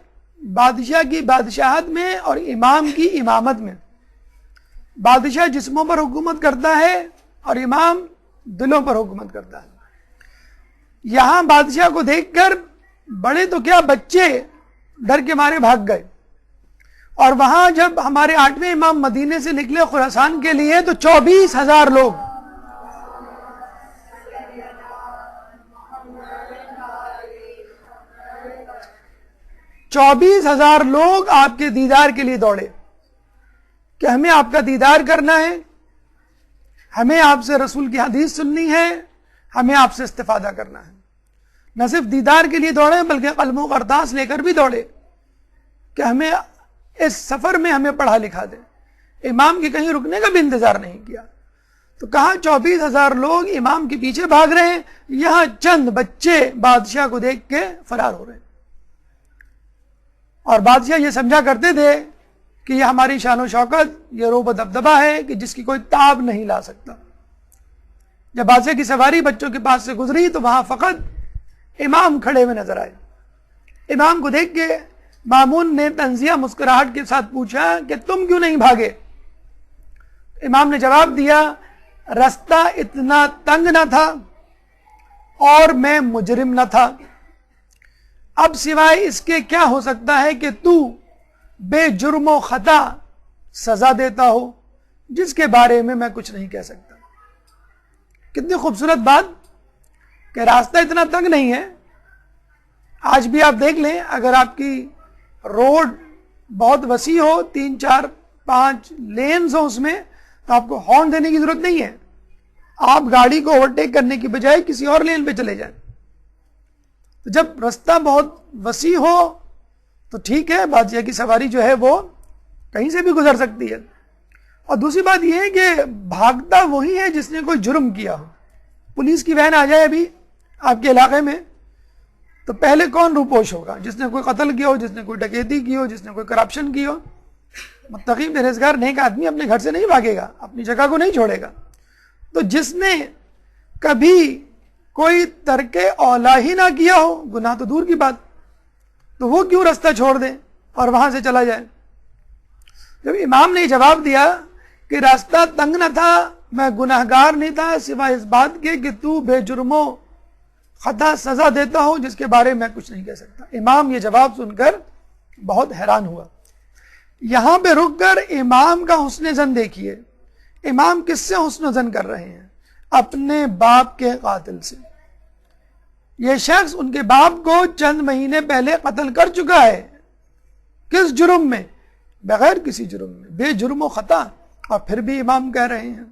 بادشاہ کی بادشاہت میں اور امام کی امامت میں۔ بادشاہ جسموں پر حکومت کرتا ہے اور امام دلوں پر حکومت کرتا ہے۔ یہاں بادشاہ کو دیکھ کر بڑے تو کیا، بچے ڈر کے مارے بھاگ گئے، اور وہاں جب ہمارے 8ویں امام مدینے سے نکلے خراسان کے لیے تو 24,000 لوگ، لوگ آپ کے دیدار کے لیے دوڑے کہ ہمیں آپ کا دیدار کرنا ہے، ہمیں آپ سے رسول کی حدیث سننی ہے، ہمیں آپ سے استفادہ کرنا ہے۔ نہ صرف دیدار کے لیے دوڑے بلکہ قلم و کرتاس لے کر بھی دوڑے کہ ہمیں اس سفر میں ہمیں پڑھا لکھا دے۔ امام کے کہیں رکنے کا بھی انتظار نہیں کیا۔ تو کہاں 24,000 لوگ امام کے پیچھے بھاگ رہے ہیں، یہاں چند بچے بادشاہ کو دیکھ کے فرار ہو رہے ہیں۔ اور بادشاہ یہ سمجھا کرتے تھے کہ یہ ہماری شان و شوکت، یہ روب و دبدبہ ہے کہ جس کی کوئی تاب نہیں لا سکتا۔ جب بادشاہ کی سواری بچوں کے پاس سے گزری تو وہاں فقط امام کھڑے ہوئے نظر آئے۔ امام کو دیکھ کے مامون نے طنزیہ مسکراہٹ کے ساتھ پوچھا کہ تم کیوں نہیں بھاگے؟ امام نے جواب دیا، رستہ اتنا تنگ نہ تھا اور میں مجرم نہ تھا، اب سوائے اس کے کیا ہو سکتا ہے کہ تو بے جرم و خطا سزا دیتا ہو جس کے بارے میں کچھ نہیں کہہ سکتا۔ کتنی خوبصورت بات کہ راستہ اتنا تنگ نہیں ہے۔ آج بھی آپ دیکھ لیں، اگر آپ کی روڈ بہت وسیع ہو، 3 4 5 لینز ہو اس میں، تو آپ کو ہارن دینے کی ضرورت نہیں ہے، آپ گاڑی کو اوورٹیک کرنے کی بجائے کسی اور لین پہ چلے جائیں. تو جب رستہ بہت وسیع ہو تو ٹھیک ہے، بادشاہ کی سواری جو ہے وہ کہیں سے بھی گزر سکتی ہے. اور دوسری بات یہ ہے کہ بھاگتا وہی ہے جس نے کوئی جرم کیا ہو. پولیس کی وین آ جائے ابھی آپ کے علاقے میں تو پہلے کون روپوش ہوگا؟ جس نے کوئی قتل کیا ہو، جس نے کوئی ڈکیتی کی ہو، جس نے کوئی کرپشن کی ہو. متقی پرہیزگار نیک آدمی اپنے گھر سے نہیں بھاگے گا، اپنی جگہ کو نہیں چھوڑے گا. تو جس نے کبھی کوئی ترک اولا ہی نہ کیا ہو، گناہ تو دور کی بات، تو وہ کیوں رستہ چھوڑ دے اور وہاں سے چلا جائے؟ جب امام نے جواب دیا کہ راستہ تنگ نہ تھا، میں گناہگار نہیں تھا سوائے اس بات کے کہ تو بے جرم و خطا سزا دیتا ہوں جس کے بارے میں کچھ نہیں کہہ سکتا. امام یہ جواب سن کر بہت حیران ہوا. یہاں پہ رک کر امام کا حسن زن دیکھیے. امام کس سے حسن زن کر رہے ہیں؟ اپنے باپ کے قاتل سے. یہ شخص ان کے باپ کو چند مہینے پہلے قتل کر چکا ہے. کس جرم میں؟ بغیر کسی جرم میں، بے جرم و خطا، اور پھر بھی امام کہہ رہے ہیں.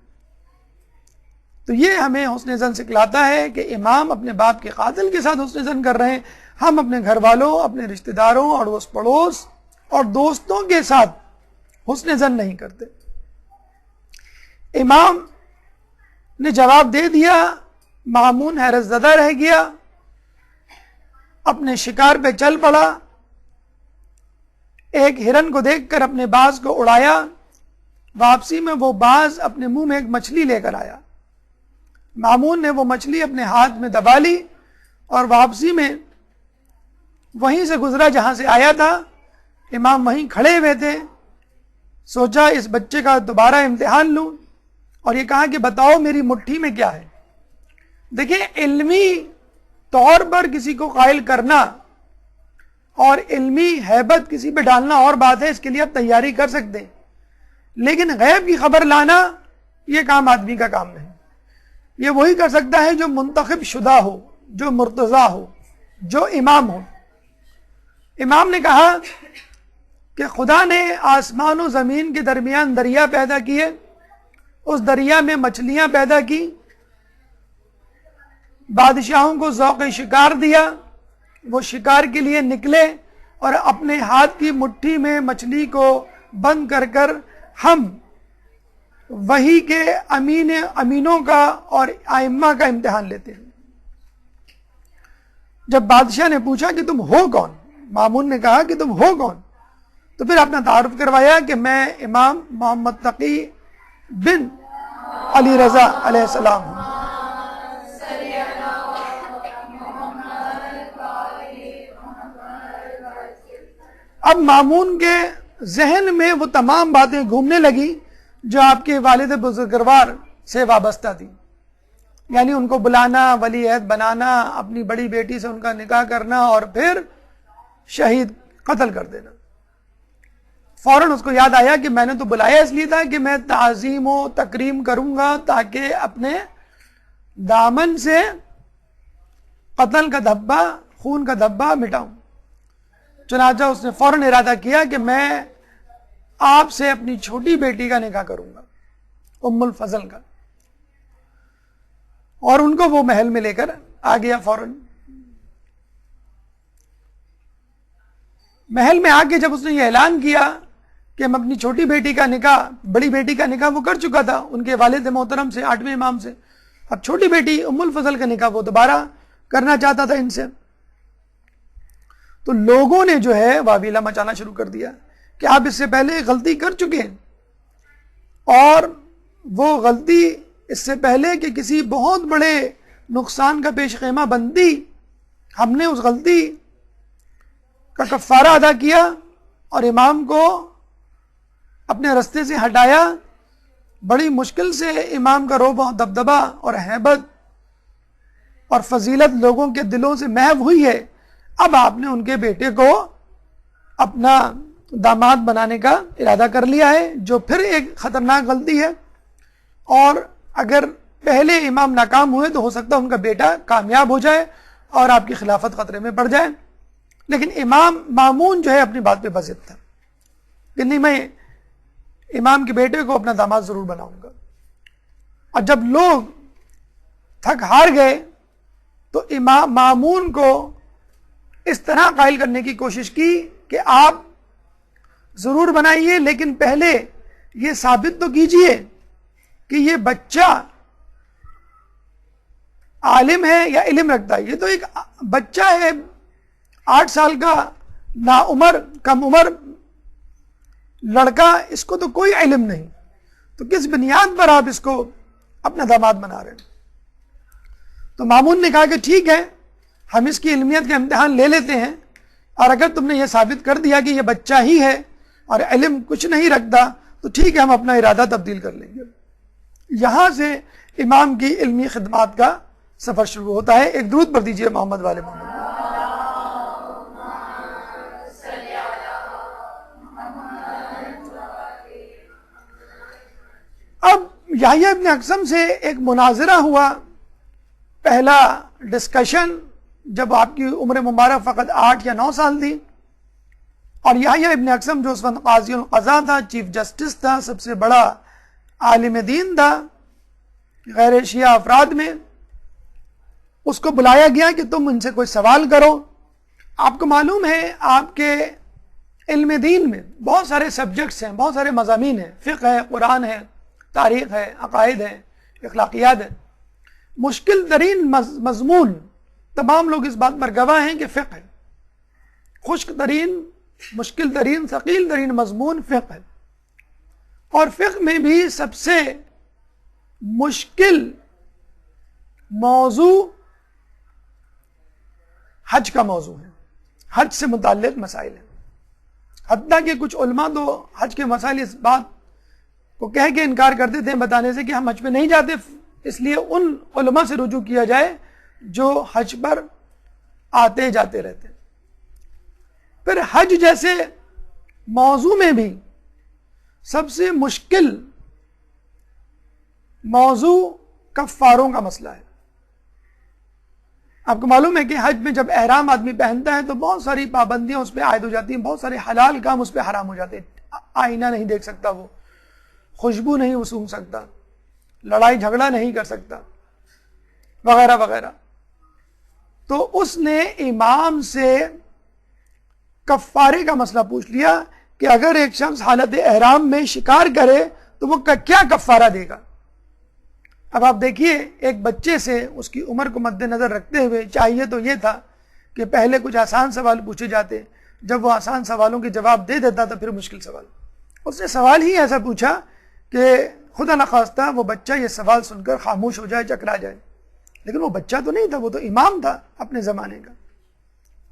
تو یہ ہمیں حسن زن سکھلاتا ہے کہ امام اپنے باپ کے قاتل کے ساتھ حسن زن کر رہے ہیں. ہم اپنے گھر والوں، اپنے رشتہ داروں، اڑوس پڑوس اور دوستوں کے ساتھ حسن زن نہیں کرتے. امام نے جواب دے دیا. مامون حیرت زدہ رہ گیا، اپنے شکار پہ چل پڑا. ایک ہرن کو دیکھ کر اپنے باز کو اڑایا. واپسی میں وہ باز اپنے منہ میں ایک مچھلی لے کر آیا. مامون نے وہ مچھلی اپنے ہاتھ میں دبا لی اور واپسی میں وہیں سے گزرا جہاں سے آیا تھا. امام وہیں کھڑے ہوئے تھے. سوچا اس بچے کا دوبارہ امتحان لوں اور یہ کہا کہ بتاؤ میری مٹھی میں کیا ہے. دیکھیں، علمی طور پر کسی کو قائل کرنا اور علمی ہیبت کسی پہ ڈالنا اور بات ہے، اس کے لیے آپ تیاری کر سکتے ہیں. لیکن غیب کی خبر لانا یہ کام آدمی کا کام نہیں. یہ وہی کر سکتا ہے جو منتخب شدہ ہو، جو مرتضی ہو، جو امام ہو. امام نے کہا کہ خدا نے آسمان و زمین کے درمیان دریا پیدا کیے، اس دریا میں مچھلیاں پیدا کی، بادشاہوں کو ذوق شکار دیا، وہ شکار کے لیے نکلے اور اپنے ہاتھ کی مٹھی میں مچھلی کو بند کر کر ہم وحی کے امینوں کا اور ائمہ کا امتحان لیتے ہیں. جب بادشاہ نے پوچھا کہ تم ہو کون، مامون نے کہا کہ تم ہو کون، تو پھر اپنا تعارف کروایا کہ میں امام محمد تقی بن علی رضا علیہ السلام ہوں. اب مامون کے ذہن میں وہ تمام باتیں گھومنے لگی جو آپ کے والد بزرگوار سے وابستہ تھی، یعنی ان کو بلانا، ولی عہد بنانا، اپنی بڑی بیٹی سے ان کا نکاح کرنا اور پھر شہید قتل کر دینا. فوراً اس کو یاد آیا کہ میں نے تو بلایا اس لیے تھا کہ میں تعظیم و تکریم کروں گا تاکہ اپنے دامن سے قتل کا دھبا، خون کا دھبا مٹاؤں. چنانچہ اس نے فوراً ارادہ کیا کہ میں آپ سے اپنی چھوٹی بیٹی کا نکاح کروں گا، ام الفضل کا، اور ان کو وہ محل میں لے کر آ گیا. فوراً محل میں آ کے جب اس نے یہ اعلان کیا کہ ہم اپنی چھوٹی بیٹی کا نکاح، بڑی بیٹی کا نکاح وہ کر چکا تھا ان کے والد محترم سے، 8ویں امام سے، اب چھوٹی بیٹی ام الفضل کا نکاح وہ دوبارہ کرنا چاہتا تھا ان سے، تو لوگوں نے جو ہے واویلا مچانا شروع کر دیا کہ آپ اس سے پہلے غلطی کر چکے ہیں، اور وہ غلطی اس سے پہلے کہ کسی بہت بڑے نقصان کا پیش خیمہ بندی، ہم نے اس غلطی کا کفارہ ادا کیا اور امام کو اپنے رستے سے ہٹایا. بڑی مشکل سے امام کا رعب و دبدبہ اور ہیبت اور فضیلت لوگوں کے دلوں سے محو ہوئی ہے. اب آپ نے ان کے بیٹے کو اپنا داماد بنانے کا ارادہ کر لیا ہے، جو پھر ایک خطرناک غلطی ہے، اور اگر پہلے امام ناکام ہوئے تو ہو سکتا ہے ان کا بیٹا کامیاب ہو جائے اور آپ کی خلافت خطرے میں پڑ جائے. لیکن امام مامون جو ہے اپنی بات پہ بضد تھا کہ نہیں، میں امام کے بیٹے کو اپنا داماد ضرور بناؤں گا. اور جب لوگ تھک ہار گئے تو امام مامون کو اس طرح قائل کرنے کی کوشش کی کہ آپ ضرور بنائیے لیکن پہلے یہ ثابت تو کیجئے کہ یہ بچہ عالم ہے یا علم رکھتا ہے. یہ تو ایک بچہ ہے 8 سال کا نا عمر کم عمر لڑکا, اس کو تو کوئی علم نہیں, تو کس بنیاد پر آپ اس کو اپنا داماد بنا رہے ہیں؟ تو مامون نے کہا کہ ٹھیک ہے, ہم اس کی علمیت کا امتحان لے لیتے ہیں, اور اگر تم نے یہ ثابت کر دیا کہ یہ بچہ ہی ہے اور علم کچھ نہیں رکھتا تو ٹھیک ہے, ہم اپنا ارادہ تبدیل کر لیں گے. یہاں سے امام کی علمی خدمات کا سفر شروع ہوتا ہے. ایک درود پڑھ دیجئے محمد والے محمد. اب یحییٰ ابن اقسم سے ایک مناظرہ ہوا, پہلا ڈسکشن, جب آپ کی عمر مبارک فقط 8 یا 9 سال تھی, اور یحییٰ ابن اقسم جو اس وقت قاضی القضاء تھا, چیف جسٹس تھا, سب سے بڑا عالم دین تھا غیر شیعہ افراد میں, اس کو بلایا گیا کہ تم ان سے کوئی سوال کرو. آپ کو معلوم ہے آپ کے علم دین میں بہت سارے سبجیکٹس ہیں, بہت سارے مضامین ہیں, فقہ ہے, قرآن ہے, تاریخ ہے, عقائد ہے, اخلاقیات ہے. مشکل ترین مضمون, تمام لوگ اس بات پر گواہ ہیں کہ فقہ ہے. خشک ترین, مشکل ترین, ثقیل ترین مضمون فقہ ہے. اور فقہ میں بھی سب سے مشکل موضوع حج کا موضوع ہے. حج سے متعلق مسائل ہیں. حتیٰ کہ کچھ علماء تو حج کے مسائل اس بات کو کہہ کے انکار کرتے تھے بتانے سے کہ ہم حج پہ نہیں جاتے, اس لیے ان علماء سے رجوع کیا جائے جو حج پر آتے جاتے رہتے. پھر حج جیسے موضوع میں بھی سب سے مشکل موضوع کفاروں کا مسئلہ ہے. آپ کو معلوم ہے کہ حج میں جب احرام آدمی پہنتا ہے تو بہت ساری پابندیاں اس پہ عائد ہو جاتی ہیں, بہت سارے حلال کام اس پہ حرام ہو جاتے ہیں. آئینہ نہیں دیکھ سکتا, وہ خوشبو نہیں سونگھ سکتا, لڑائی جھگڑا نہیں کر سکتا, وغیرہ وغیرہ. تو اس نے امام سے کفارے کا مسئلہ پوچھ لیا کہ اگر ایک شخص حالت احرام میں شکار کرے تو وہ کیا کفارہ دے گا. اب آپ دیکھیے, ایک بچے سے اس کی عمر کو مد نظر رکھتے ہوئے چاہیے تو یہ تھا کہ پہلے کچھ آسان سوال پوچھے جاتے, جب وہ آسان سوالوں کے جواب دے دیتا تو پھر مشکل سوال. اس نے سوال ہی ایسا پوچھا کہ خدا نخواستہ وہ بچہ یہ سوال سن کر خاموش ہو جائے, چکرا جائے. لیکن وہ بچہ تو نہیں تھا, وہ تو امام تھا اپنے زمانے کا.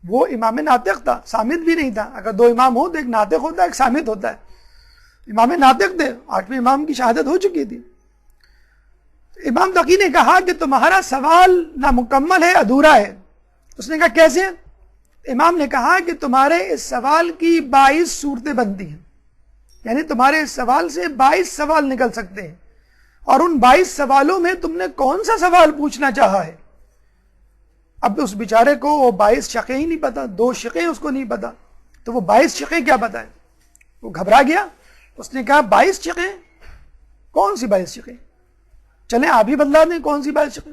وہ امام ناطق تھا, سامت بھی نہیں تھا. اگر 2 امام ہو تو ایک ناطق ہوتا ہے, ایک سامت ہوتا ہے. امام ناطق تھے, 8ویں امام کی شہادت ہو چکی تھی. امام تقی نے کہا کہ تمہارا سوال نامکمل ہے, ادھورا ہے. اس نے کہا کیسے؟ امام نے کہا کہ تمہارے اس سوال کی 22 صورتیں بنتی ہیں, یعنی تمہارے اس سوال سے 22 سوال نکل سکتے ہیں, اور ان 22 سوالوں میں تم نے کون سا سوال پوچھنا چاہا ہے. اب اس بیچارے کو وہ 22 شقیں ہی نہیں پتا, 2 شقیں اس کو نہیں پتا, تو وہ 22 شقیں کیا بتائیں. وہ گھبرا گیا. اس نے کہا 22 شقیں, کون سی 22 شقیں, چلیں آپ ہی بدلا دیں کون سی 22 شقیں.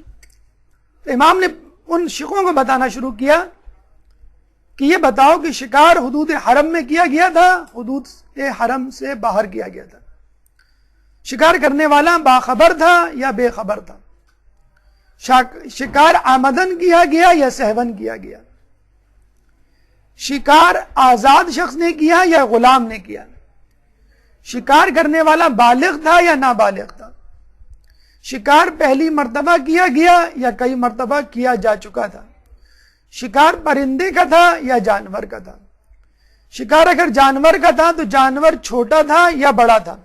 تو امام نے ان شقوں کو بتانا شروع کیا کہ یہ بتاؤ کہ شکار حدود حرم میں کیا گیا تھا, حدود حرم سے باہر کیا گیا تھا. شکار کرنے والا باخبر تھا یا بے خبر تھا. شکار آمدن کیا گیا یا سہون کیا گیا. شکار آزاد شخص نے کیا یا غلام نے کیا. شکار کرنے والا بالغ تھا یا نابالغ تھا. شکار پہلی مرتبہ کیا گیا یا کئی مرتبہ کیا جا چکا تھا. شکار پرندے کا تھا یا جانور کا تھا. شکار اگر جانور کا تھا تو جانور چھوٹا تھا یا بڑا تھا.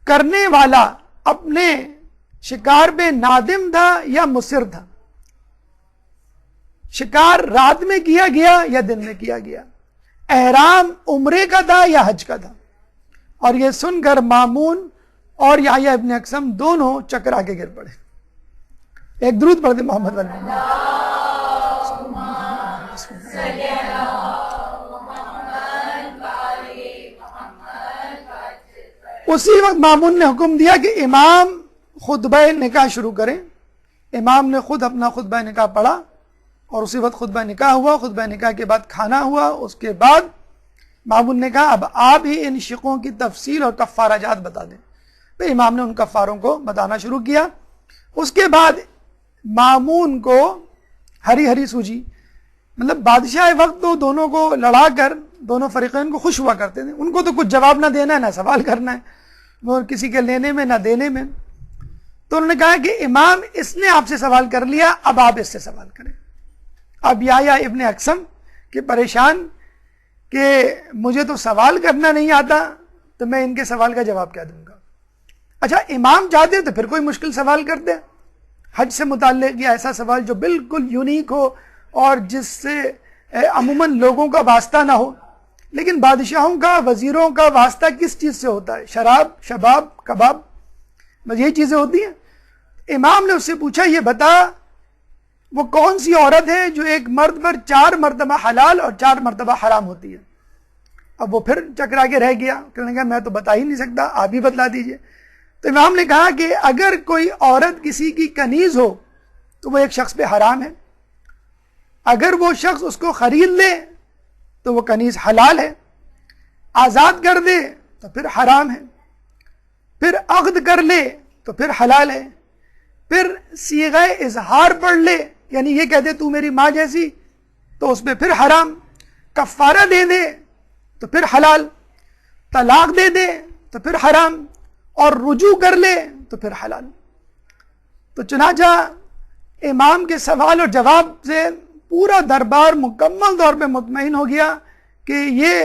کرنے والا اپنے شکار پہ نادم تھا یا مصر تھا. شکار رات میں کیا گیا یا دن میں کیا گیا. احرام عمرے کا تھا یا حج کا تھا. اور یہ سن کر مامون اور یحییٰ ابن اقسم دونوں چکرا کے گر پڑے. ایک درود پڑھ دے محمد علیہ وسلم. اسی وقت مامون نے حکم دیا کہ امام خطبہ نکاح شروع کریں. امام نے خود اپنا خطبہ نکاح پڑھا اور اسی وقت خطبہ نکاح ہوا. خطبہ نکاح کے بعد کھانا ہوا. اس کے بعد مامون نے کہا اب آپ ہی ان شقوں کی تفصیل اور کفارہ جات بتا دیں. تو امام نے ان کفاروں کو بتانا شروع کیا. اس کے بعد مامون کو ہری ہری سوجی، مطلب بادشاہ وقت تو دونوں کو لڑا کر دونوں فریقین کو خوش ہوا کرتے تھے. ان کو تو کچھ جواب نہ دینا ہے نہ سوال کرنا ہے، وہ کسی کے لینے میں نہ دینے میں. تو انہوں نے کہا کہ امام اس نے آپ سے سوال کر لیا، اب آپ اس سے سوال کریں. اب یا ابن اقسم کہ پریشان کہ مجھے تو سوال کرنا نہیں آتا تو میں ان کے سوال کا جواب کیا دوں گا. اچھا امام چاہتے تو پھر کوئی مشکل سوال کرتے، حج سے متعلق یا ایسا سوال جو بالکل یونیک ہو اور جس سے عموماً لوگوں کا واسطہ نہ ہو. لیکن بادشاہوں کا، وزیروں کا واسطہ کس چیز سے ہوتا ہے؟ شراب، شباب، کباب، بس یہی چیزیں ہوتی ہیں. امام نے اس سے پوچھا یہ بتا وہ کون سی عورت ہے جو ایک مرد پر 4 مرتبہ حلال اور 4 مرتبہ حرام ہوتی ہے؟ اب وہ پھر چکرا کے رہ گیا، کہنے لگا میں تو بتا ہی نہیں سکتا، آپ ہی بتلا دیجئے. تو امام نے کہا کہ اگر کوئی عورت کسی کی کنیز ہو تو وہ ایک شخص پہ حرام ہے، اگر وہ شخص اس کو خرید لے تو وہ کنیز حلال ہے، آزاد کر دے تو پھر حرام ہے، پھر عقد کر لے تو پھر حلال ہے، پھر صیغہ اظہار پڑھ لے یعنی یہ کہہ دے تو میری ماں جیسی تو اس پہ پھر حرام، کفارہ دے دے تو پھر حلال، طلاق دے دے تو پھر حرام، اور رجوع کر لے تو پھر حلال. تو چنانچہ امام کے سوال اور جواب سے پورا دربار مکمل طور پہ مطمئن ہو گیا کہ یہ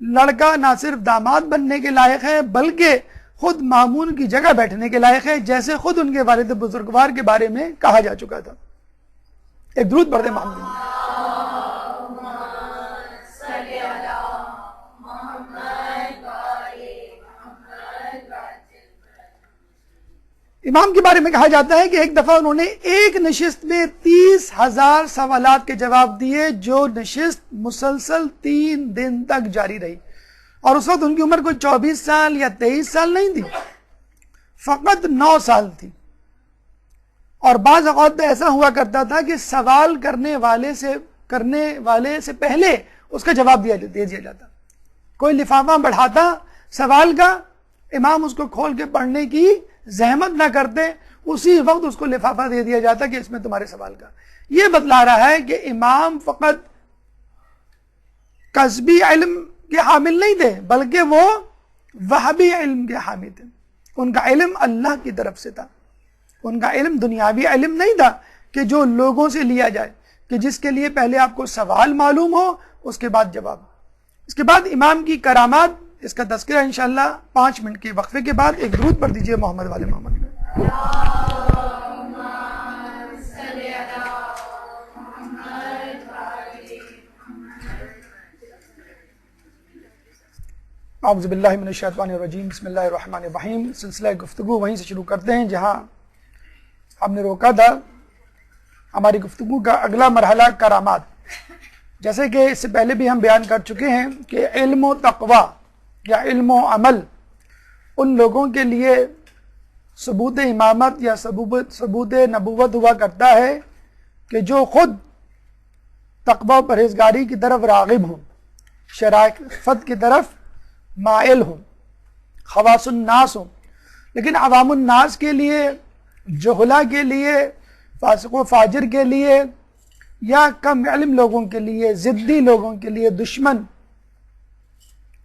لڑکا نہ صرف داماد بننے کے لائق ہے بلکہ خود مامون کی جگہ بیٹھنے کے لائق ہے، جیسے خود ان کے والد بزرگوار کے بارے میں کہا جا چکا تھا. ایک درود پڑھتے محمد. امام کے بارے میں کہا جاتا ہے کہ ایک دفعہ انہوں نے ایک نشست میں 30,000 سوالات کے جواب دیے، جو نشست مسلسل 3 دن تک جاری رہی. اور اس وقت ان کی عمر کوئی 24 سال یا 23 سال نہیں تھی، فقط 9 سال تھی. اور بعض اوقات تو ایسا ہوا کرتا تھا کہ سوال کرنے والے سے پہلے اس کا جواب دے دیا جاتا. کوئی لفافہ بڑھاتا سوال کا، امام اس کو کھول کے پڑھنے کی زحمت نہ کرتے، اسی وقت اس کو لفافہ دے دیا جاتا کہ اس میں تمہارے سوال کا. یہ بتلا رہا ہے کہ امام فقط کسبی علم کے حامل نہیں تھے بلکہ وہ وہبی علم کے حامل تھے. ان کا علم اللہ کی طرف سے تھا، ان کا علم دنیاوی علم نہیں تھا کہ جو لوگوں سے لیا جائے، کہ جس کے لیے پہلے آپ کو سوال معلوم ہو اس کے بعد جواب. اس کے بعد امام کی کرامات، اس کا تذکرہ انشاءاللہ 5 منٹ کے وقفے کے بعد. ایک درود پڑھ دیجئے محمد والے محمد میں. اعوذ باللہ من الشیطان الرجیم، بسم اللہ الرحمن الرحیم. سلسلہ گفتگو وہیں سے شروع کرتے ہیں جہاں ہم نے روکا تھا. ہماری گفتگو کا اگلا مرحلہ کرامات. جیسے کہ اس سے پہلے بھی ہم بیان کر چکے ہیں کہ علم و تقوی یا علم و عمل ان لوگوں کے لیے ثبوت امامت یا ثبوت نبوت ہوا کرتا ہے کہ جو خود تقوی و پرہیزگاری کی طرف راغب ہوں، شرافت کی طرف مائل ہوں، خواص الناس ہوں. لیکن عوام الناس کے لیے، جہلا کے لیے، فاسق و فاجر کے لیے یا کم علم لوگوں کے لیے، ضدی لوگوں کے لیے، دشمن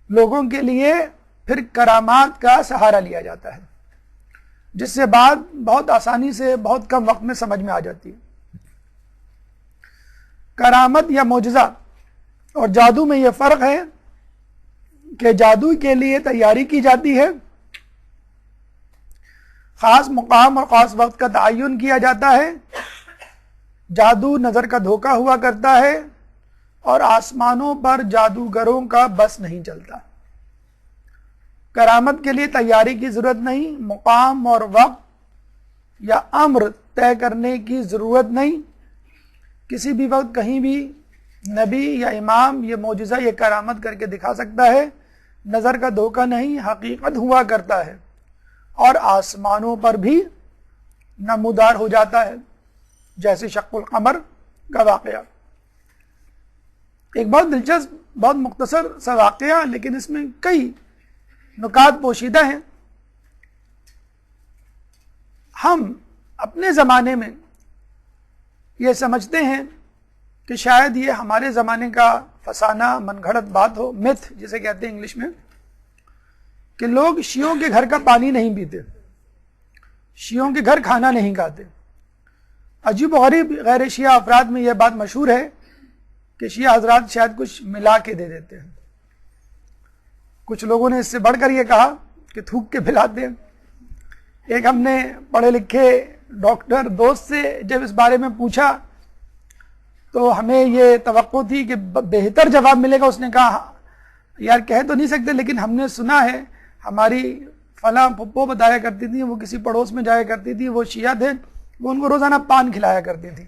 لوگوں کے لیے پھر کرامات کا سہارا لیا جاتا ہے، جس سے بات بہت آسانی سے بہت کم وقت میں سمجھ میں آ جاتی ہے. کرامت یا معجزہ اور جادو میں یہ فرق ہے کہ جادو کے لیے تیاری کی جاتی ہے، خاص مقام اور خاص وقت کا تعین کیا جاتا ہے. جادو نظر کا دھوکہ ہوا کرتا ہے اور آسمانوں پر جادوگروں کا بس نہیں چلتا. کرامت کے لیے تیاری کی ضرورت نہیں، مقام اور وقت یا امر طے کرنے کی ضرورت نہیں. کسی بھی وقت کہیں بھی نبی یا امام یہ معجزہ، یہ کرامت کر کے دکھا سکتا ہے. نظر کا دھوکہ نہیں، حقیقت ہوا کرتا ہے. اور آسمانوں پر بھی نمودار ہو جاتا ہے، جیسے شق القمر کا واقعہ۔ ایک بہت دلچسپ، بہت مختصر سا واقعہ، لیکن اس میں کئی نکات پوشیدہ ہیں۔ ہم اپنے زمانے میں یہ سمجھتے ہیں کہ شاید یہ ہمارے زمانے کا فسانہ، من گھڑت بات ہو، میتھ جسے کہتے ہیں انگلش میں، کہ لوگ شیعوں کے گھر کا پانی نہیں پیتے، شیعوں کے گھر کھانا نہیں کھاتے۔ عجیب و غریب غیر شیعہ افراد میں یہ بات مشہور ہے کہ شیعہ حضرات شاید کچھ ملا کے دے دیتے ہیں۔ کچھ لوگوں نے اس سے بڑھ کر یہ کہا کہ تھوک کے پلاتے ہیں۔ ایک ہم نے پڑھے لکھے ڈاکٹر دوست سے جب اس بارے میں پوچھا تو ہمیں یہ توقع تھی کہ بہتر جواب ملے گا۔ اس نے کہا یار کہہ تو نہیں سکتے، لیکن ہم نے سنا ہے، ہماری فلاں پھپھو بتایا کرتی تھی، وہ کسی پڑوس میں جایا کرتی تھی، وہ شیعہ تھے، وہ ان کو روزانہ پان کھلایا کرتی تھی۔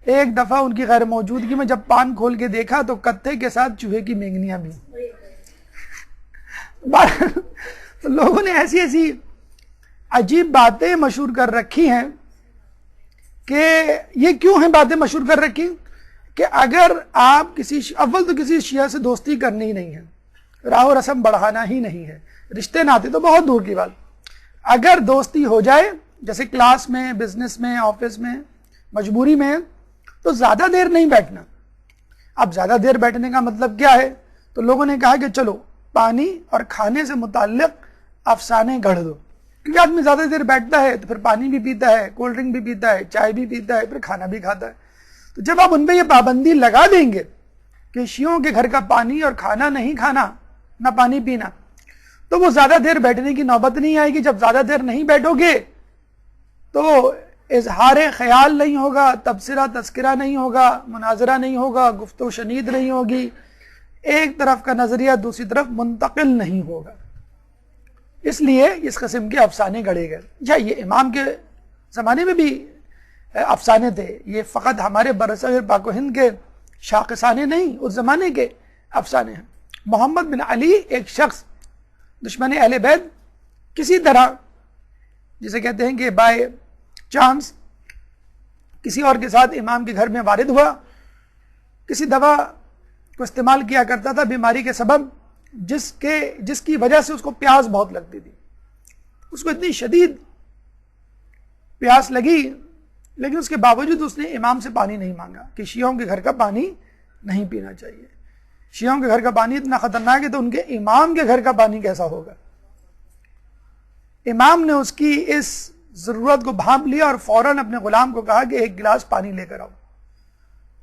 ایک دفعہ ان کی غیر موجودگی میں جب پان کھول کے دیکھا تو کتے کے ساتھ چوہے کی مینگنیاں بھی۔ لوگوں نے ایسی ایسی عجیب باتیں مشہور کر رکھی ہیں کہ یہ کیوں ہیں باتیں مشہور کر رکھی کہ اگر آپ اول تو کسی شیعہ سے دوستی کرنی ہی نہیں ہے، راہ و رسم بڑھانا ہی نہیں ہے، رشتے ناتے تو بہت دور کی بات، اگر دوستی ہو جائے جیسے کلاس میں، بزنس میں، آفس میں، مجبوری میں، تو زیادہ دیر نہیں بیٹھنا۔ اب زیادہ دیر بیٹھنے کا مطلب کیا ہے؟ تو لوگوں نے کہا کہ چلو پانی اور کھانے سے متعلق افسانے گڑھ دو، کیونکہ آدمی زیادہ دیر بیٹھتا ہے تو پھر پانی بھی پیتا ہے، کولڈ ڈرنک بھی پیتا ہے، چائے بھی پیتا ہے، پھر کھانا بھی کھاتا ہے۔ تو جب آپ ان پہ یہ پابندی لگا دیں گے کہ شیعوں کے گھر کا پانی اور کھانا نہیں کھانا، نہ پانی پینا، تو وہ زیادہ دیر بیٹھنے کی نوبت نہیں آئے گی۔ جب زیادہ دیر نہیں بیٹھو گے تو اظہار خیال نہیں ہوگا، تبصرہ تذکرہ نہیں ہوگا، مناظرہ نہیں ہوگا، گفت و شنید نہیں ہوگی، ایک طرف کا نظریہ دوسری طرف منتقل نہیں ہوگا۔ اس لیے اس قسم کے افسانے گڑھے گئے۔ یہ امام کے زمانے میں بھی افسانے تھے، یہ فقط ہمارے برصغیر پاک و ہند کے شاخصانے نہیں، اس زمانے کے افسانے ہیں۔ محمد بن علی ایک شخص دشمن اہل بیت کسی طرح، جسے کہتے ہیں کہ بائی چانس، کسی اور کے ساتھ امام کے گھر میں وارد ہوا، کسی دوا کو استعمال کیا کرتا تھا بیماری کے سبب، جس کی وجہ سے اس کو پیاس بہت لگتی تھی، اس کو اتنی شدید پیاس لگی، لیکن اس کے باوجود اس نے امام سے پانی نہیں مانگا کہ شیعوں کے گھر کا پانی نہیں پینا چاہیے۔ شیعوں کے گھر کا پانی اتنا خطرناک ہے تو ان کے امام کے گھر کا پانی کیسا ہوگا؟ امام نے اس کی اس ضرورت کو بھانپ لیا اور فوراً اپنے غلام کو کہا کہ ایک گلاس پانی لے کر آؤ۔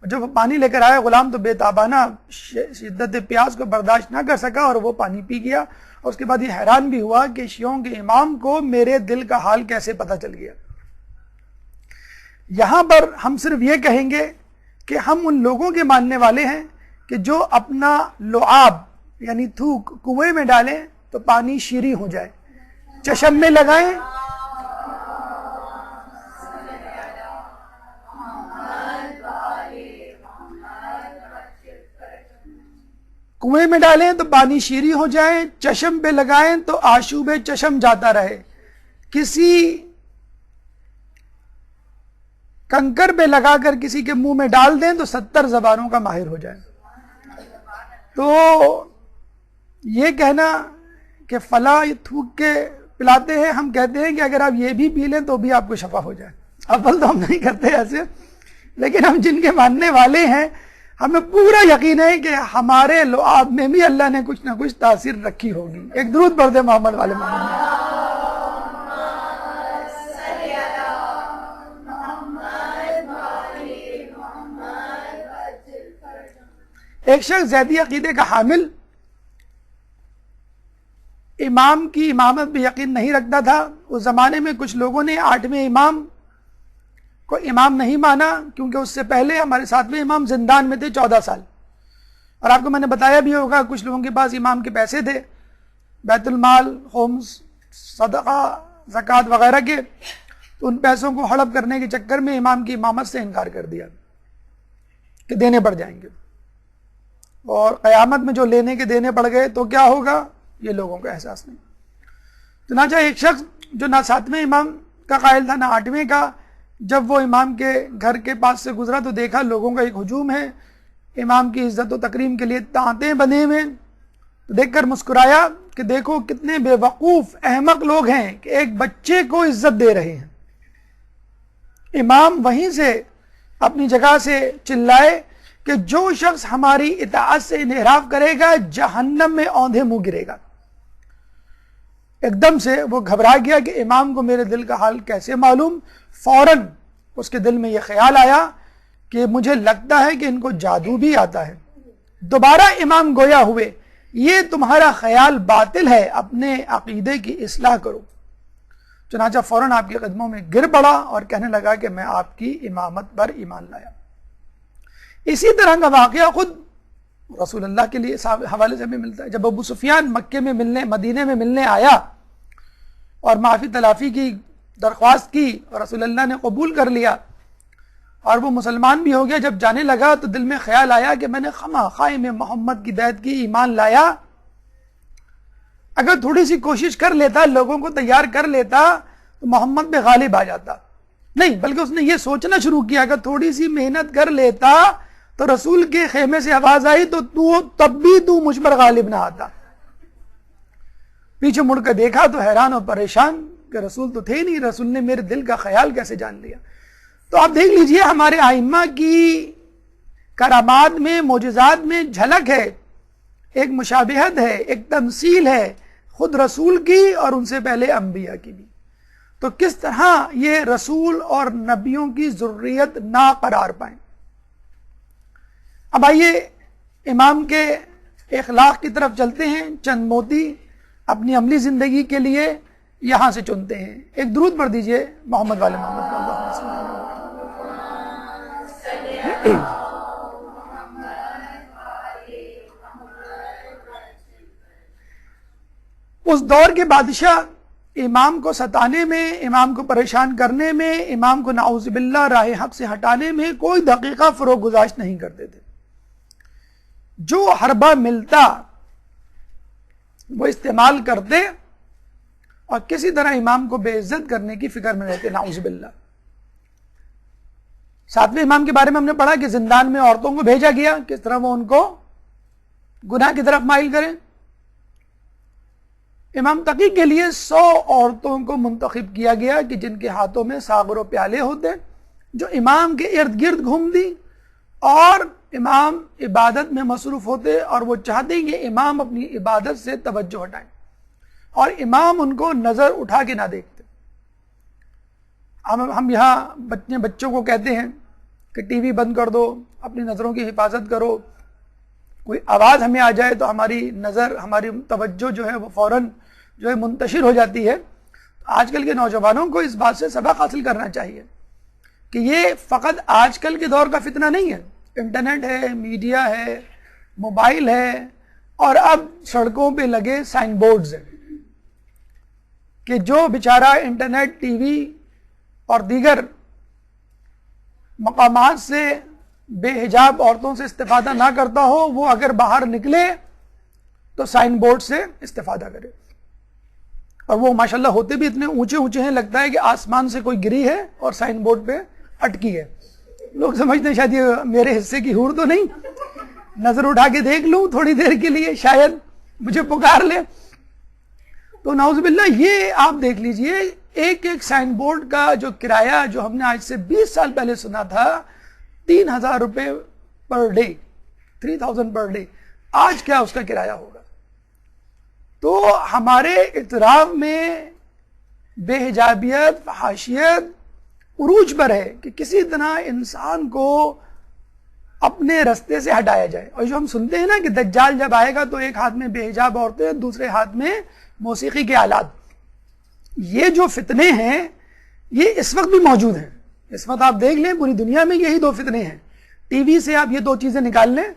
جب وہ پانی لے کر آیا، غلام تو بے تابانہ شدت پیاس کو برداشت نہ کر سکا اور وہ پانی پی گیا، اور اس کے بعد یہ حیران بھی ہوا کہ شیعوں کے امام کو میرے دل کا حال کیسے پتہ چل گیا۔ یہاں پر ہم صرف یہ کہیں گے کہ ہم ان لوگوں کے ماننے والے ہیں کہ جو اپنا لعاب یعنی تھوک کنویں میں ڈالیں تو پانی شیریں ہو جائے، چشم میں لگائیں کنویں میں ڈالیں تو پانی شیریں ہو جائے، چشم پہ لگائیں تو آشوب چشم جاتا رہے، کسی کنکر پہ لگا کر کسی کے منہ میں ڈال دیں تو 70 زبانوں کا ماہر ہو جائے۔ تو یہ کہنا کہ فلاں تھوک کے پلاتے ہیں، ہم کہتے ہیں کہ اگر آپ یہ بھی پی لیں تو بھی آپ کو شفا ہو جائے۔ اول تو ہم نہیں کرتے ایسے، لیکن ہم جن کے ماننے والے ہیں ہمیں پورا یقین ہے کہ ہمارے لعاب میں بھی اللہ نے کچھ نہ کچھ تاثیر رکھی ہوگی۔ ایک درود پڑھ دیں محمد والے محمد۔ ایک شخص زیدی عقیدے کا حامل امام کی امامت پہ یقین نہیں رکھتا تھا۔ اس زمانے میں کچھ لوگوں نے 8ویں امام کو امام نہیں مانا، کیونکہ اس سے پہلے ہمارے 7ویں امام زندان میں تھے 14 سال، اور آپ کو میں نے بتایا بھی ہوگا کچھ لوگوں کے پاس امام کے پیسے تھے، بیت المال، خمس، صدقہ، زکوٰۃ وغیرہ کے، تو ان پیسوں کو ہڑپ کرنے کے چکر میں امام کی امامت سے انکار کر دیا کہ دینے پڑ جائیں گے، اور قیامت میں جو لینے کے دینے پڑ گئے تو کیا ہوگا یہ لوگوں کو احساس نہیں۔ چنانچہ ایک شخص جو نہ 7ویں امام کا قائل تھا نہ 8ویں کا. جب وہ امام کے گھر کے پاس سے گزرا تو دیکھا لوگوں کا ایک ہجوم ہے, امام کی عزت و تکریم کے لیے تانتے بنے ہوئے. دیکھ کر مسکرایا کہ دیکھو کتنے بے وقوف احمق لوگ ہیں کہ ایک بچے کو عزت دے رہے ہیں. امام وہیں سے اپنی جگہ سے چلائے کہ جو شخص ہماری اطاعت سے انحراف کرے گا جہنم میں اوندھے منہ گرے گا. ایک دم سے وہ گھبرا گیا کہ امام کو میرے دل کا حال کیسے معلوم. فوراً اس کے دل میں یہ خیال آیا کہ مجھے لگتا ہے کہ ان کو جادو بھی آتا ہے. دوبارہ امام گویا ہوئے, یہ تمہارا خیال باطل ہے, اپنے عقیدے کی اصلاح کرو. چنانچہ فوراً آپ کے قدموں میں گر پڑا اور کہنے لگا کہ میں آپ کی امامت پر ایمان لایا. اسی طرح کا واقعہ خود رسول اللہ کے لیے حوالے سے بھی ملتا ہے. جب ابو سفیان مکے میں مدینے میں ملنے آیا اور معافی تلافی کی درخواست کی اور رسول اللہ نے قبول کر لیا اور وہ مسلمان بھی ہو گیا, جب جانے لگا تو دل میں خیال آیا کہ میں نے خواہ میں محمد کی بیعت کی, ایمان لایا, اگر تھوڑی سی کوشش کر لیتا, لوگوں کو تیار کر لیتا تو محمد پہ غالب آ جاتا. نہیں, بلکہ اس نے یہ سوچنا شروع کیا اگر تھوڑی سی محنت کر لیتا تو رسول کے خیمے سے آواز آئی تو تب بھی تو مجھ پر غالب نہ آتا. پیچھے مڑ کر دیکھا تو حیران اور پریشان کہ رسول تو تھے نہیں, رسول نے میرے دل کا خیال کیسے جان لیا. تو آپ دیکھ لیجئے ہمارے ائمہ کی کرامات میں, معجزات میں جھلک ہے, ایک مشابہت ہے, ایک تمثیل ہے خود رسول کی اور ان سے پہلے انبیاء کی بھی. تو کس طرح یہ رسول اور نبیوں کی ضروریت نہ قرار پائیں. اب آئیے امام کے اخلاق کی طرف چلتے ہیں. چند موتی اپنی عملی زندگی کے لیے یہاں سے چنتے ہیں. ایک درود پڑھ دیجئے محمد والے محمد کا. اللہم صلی اللہ علیہ وسلم. اس دور کے بادشاہ امام کو ستانے میں, امام کو پریشان کرنے میں, امام کو نعوذ باللہ راہ حق سے ہٹانے میں کوئی دقیقہ فروغ گزاشت نہیں کرتے تھے. جو حربہ ملتا وہ استعمال کرتے اور کسی طرح امام کو بے عزت کرنے کی فکر میں رہتے, نعوذ باللہ. 7ویں امام کے بارے میں ہم نے پڑھا کہ زندان میں عورتوں کو بھیجا گیا, کس طرح وہ ان کو گناہ کی طرف مائل کریں. امام تقی کے لیے 100 عورتوں کو منتخب کیا گیا کہ جن کے ہاتھوں میں ساغر و پیالے ہوتے, جو امام کے ارد گرد گھومتی اور امام عبادت میں مصروف ہوتے, اور وہ چاہتے کہ امام اپنی عبادت سے توجہ ہٹائیں اور امام ان کو نظر اٹھا کے نہ دیکھتے. ہم یہاں بچوں کو کہتے ہیں کہ ٹی وی بند کر دو, اپنی نظروں کی حفاظت کرو, کوئی آواز ہمیں آ جائے تو ہماری نظر, ہماری توجہ جو ہے وہ فوراً جو ہے منتشر ہو جاتی ہے. آج کل کے نوجوانوں کو اس بات سے سبق حاصل کرنا چاہیے کہ یہ فقط آج کل کے دور کا فتنہ نہیں ہے. انٹرنیٹ ہے, میڈیا ہے, موبائل ہے, اور اب سڑکوں پہ لگے سائن بورڈز ہیں کہ جو بیچارہ انٹرنیٹ, ٹی وی اور دیگر مقامات سے بے حجاب عورتوں سے استفادہ نہ کرتا ہو, وہ اگر باہر نکلے تو سائن بورڈ سے استفادہ کرے. اور وہ ماشاءاللہ ہوتے بھی اتنے اونچے اونچے ہیں, لگتا ہے کہ آسمان سے کوئی گری ہے اور سائن بورڈ پہ اٹکی ہے. لوگ سمجھتے ہیں شاید یہ میرے حصے کی حور تو نہیں, نظر اٹھا کے دیکھ لوں تھوڑی دیر کے لیے, شاید مجھے پکار لے. تو نعوذ باللہ یہ آپ دیکھ لیجئے ایک ایک سائن بورڈ کا جو کرایہ جو ہم نے آج سے 20 سال پہلے سنا تھا 3,000 روپے پر ڈے, 3,000 پر ڈے, آج کیا اس کا کرایہ ہوگا. تو ہمارے اعتراف میں بے حجابیت, فحاشیت عروج پر ہے کہ کسی طرح انسان کو اپنے رستے سے ہٹایا جائے. اور جو ہم سنتے ہیں نا کہ دجال جب آئے گا تو ایک ہاتھ میں بے حجاب عورتیں, دوسرے ہاتھ میں موسیقی کے آلات. یہ جو فتنے ہیں یہ اس وقت بھی موجود ہیں. اس وقت آپ دیکھ لیں پوری دنیا میں یہی 2 فتنے ہیں. ٹی وی سے آپ یہ 2 چیزیں نکال لیں,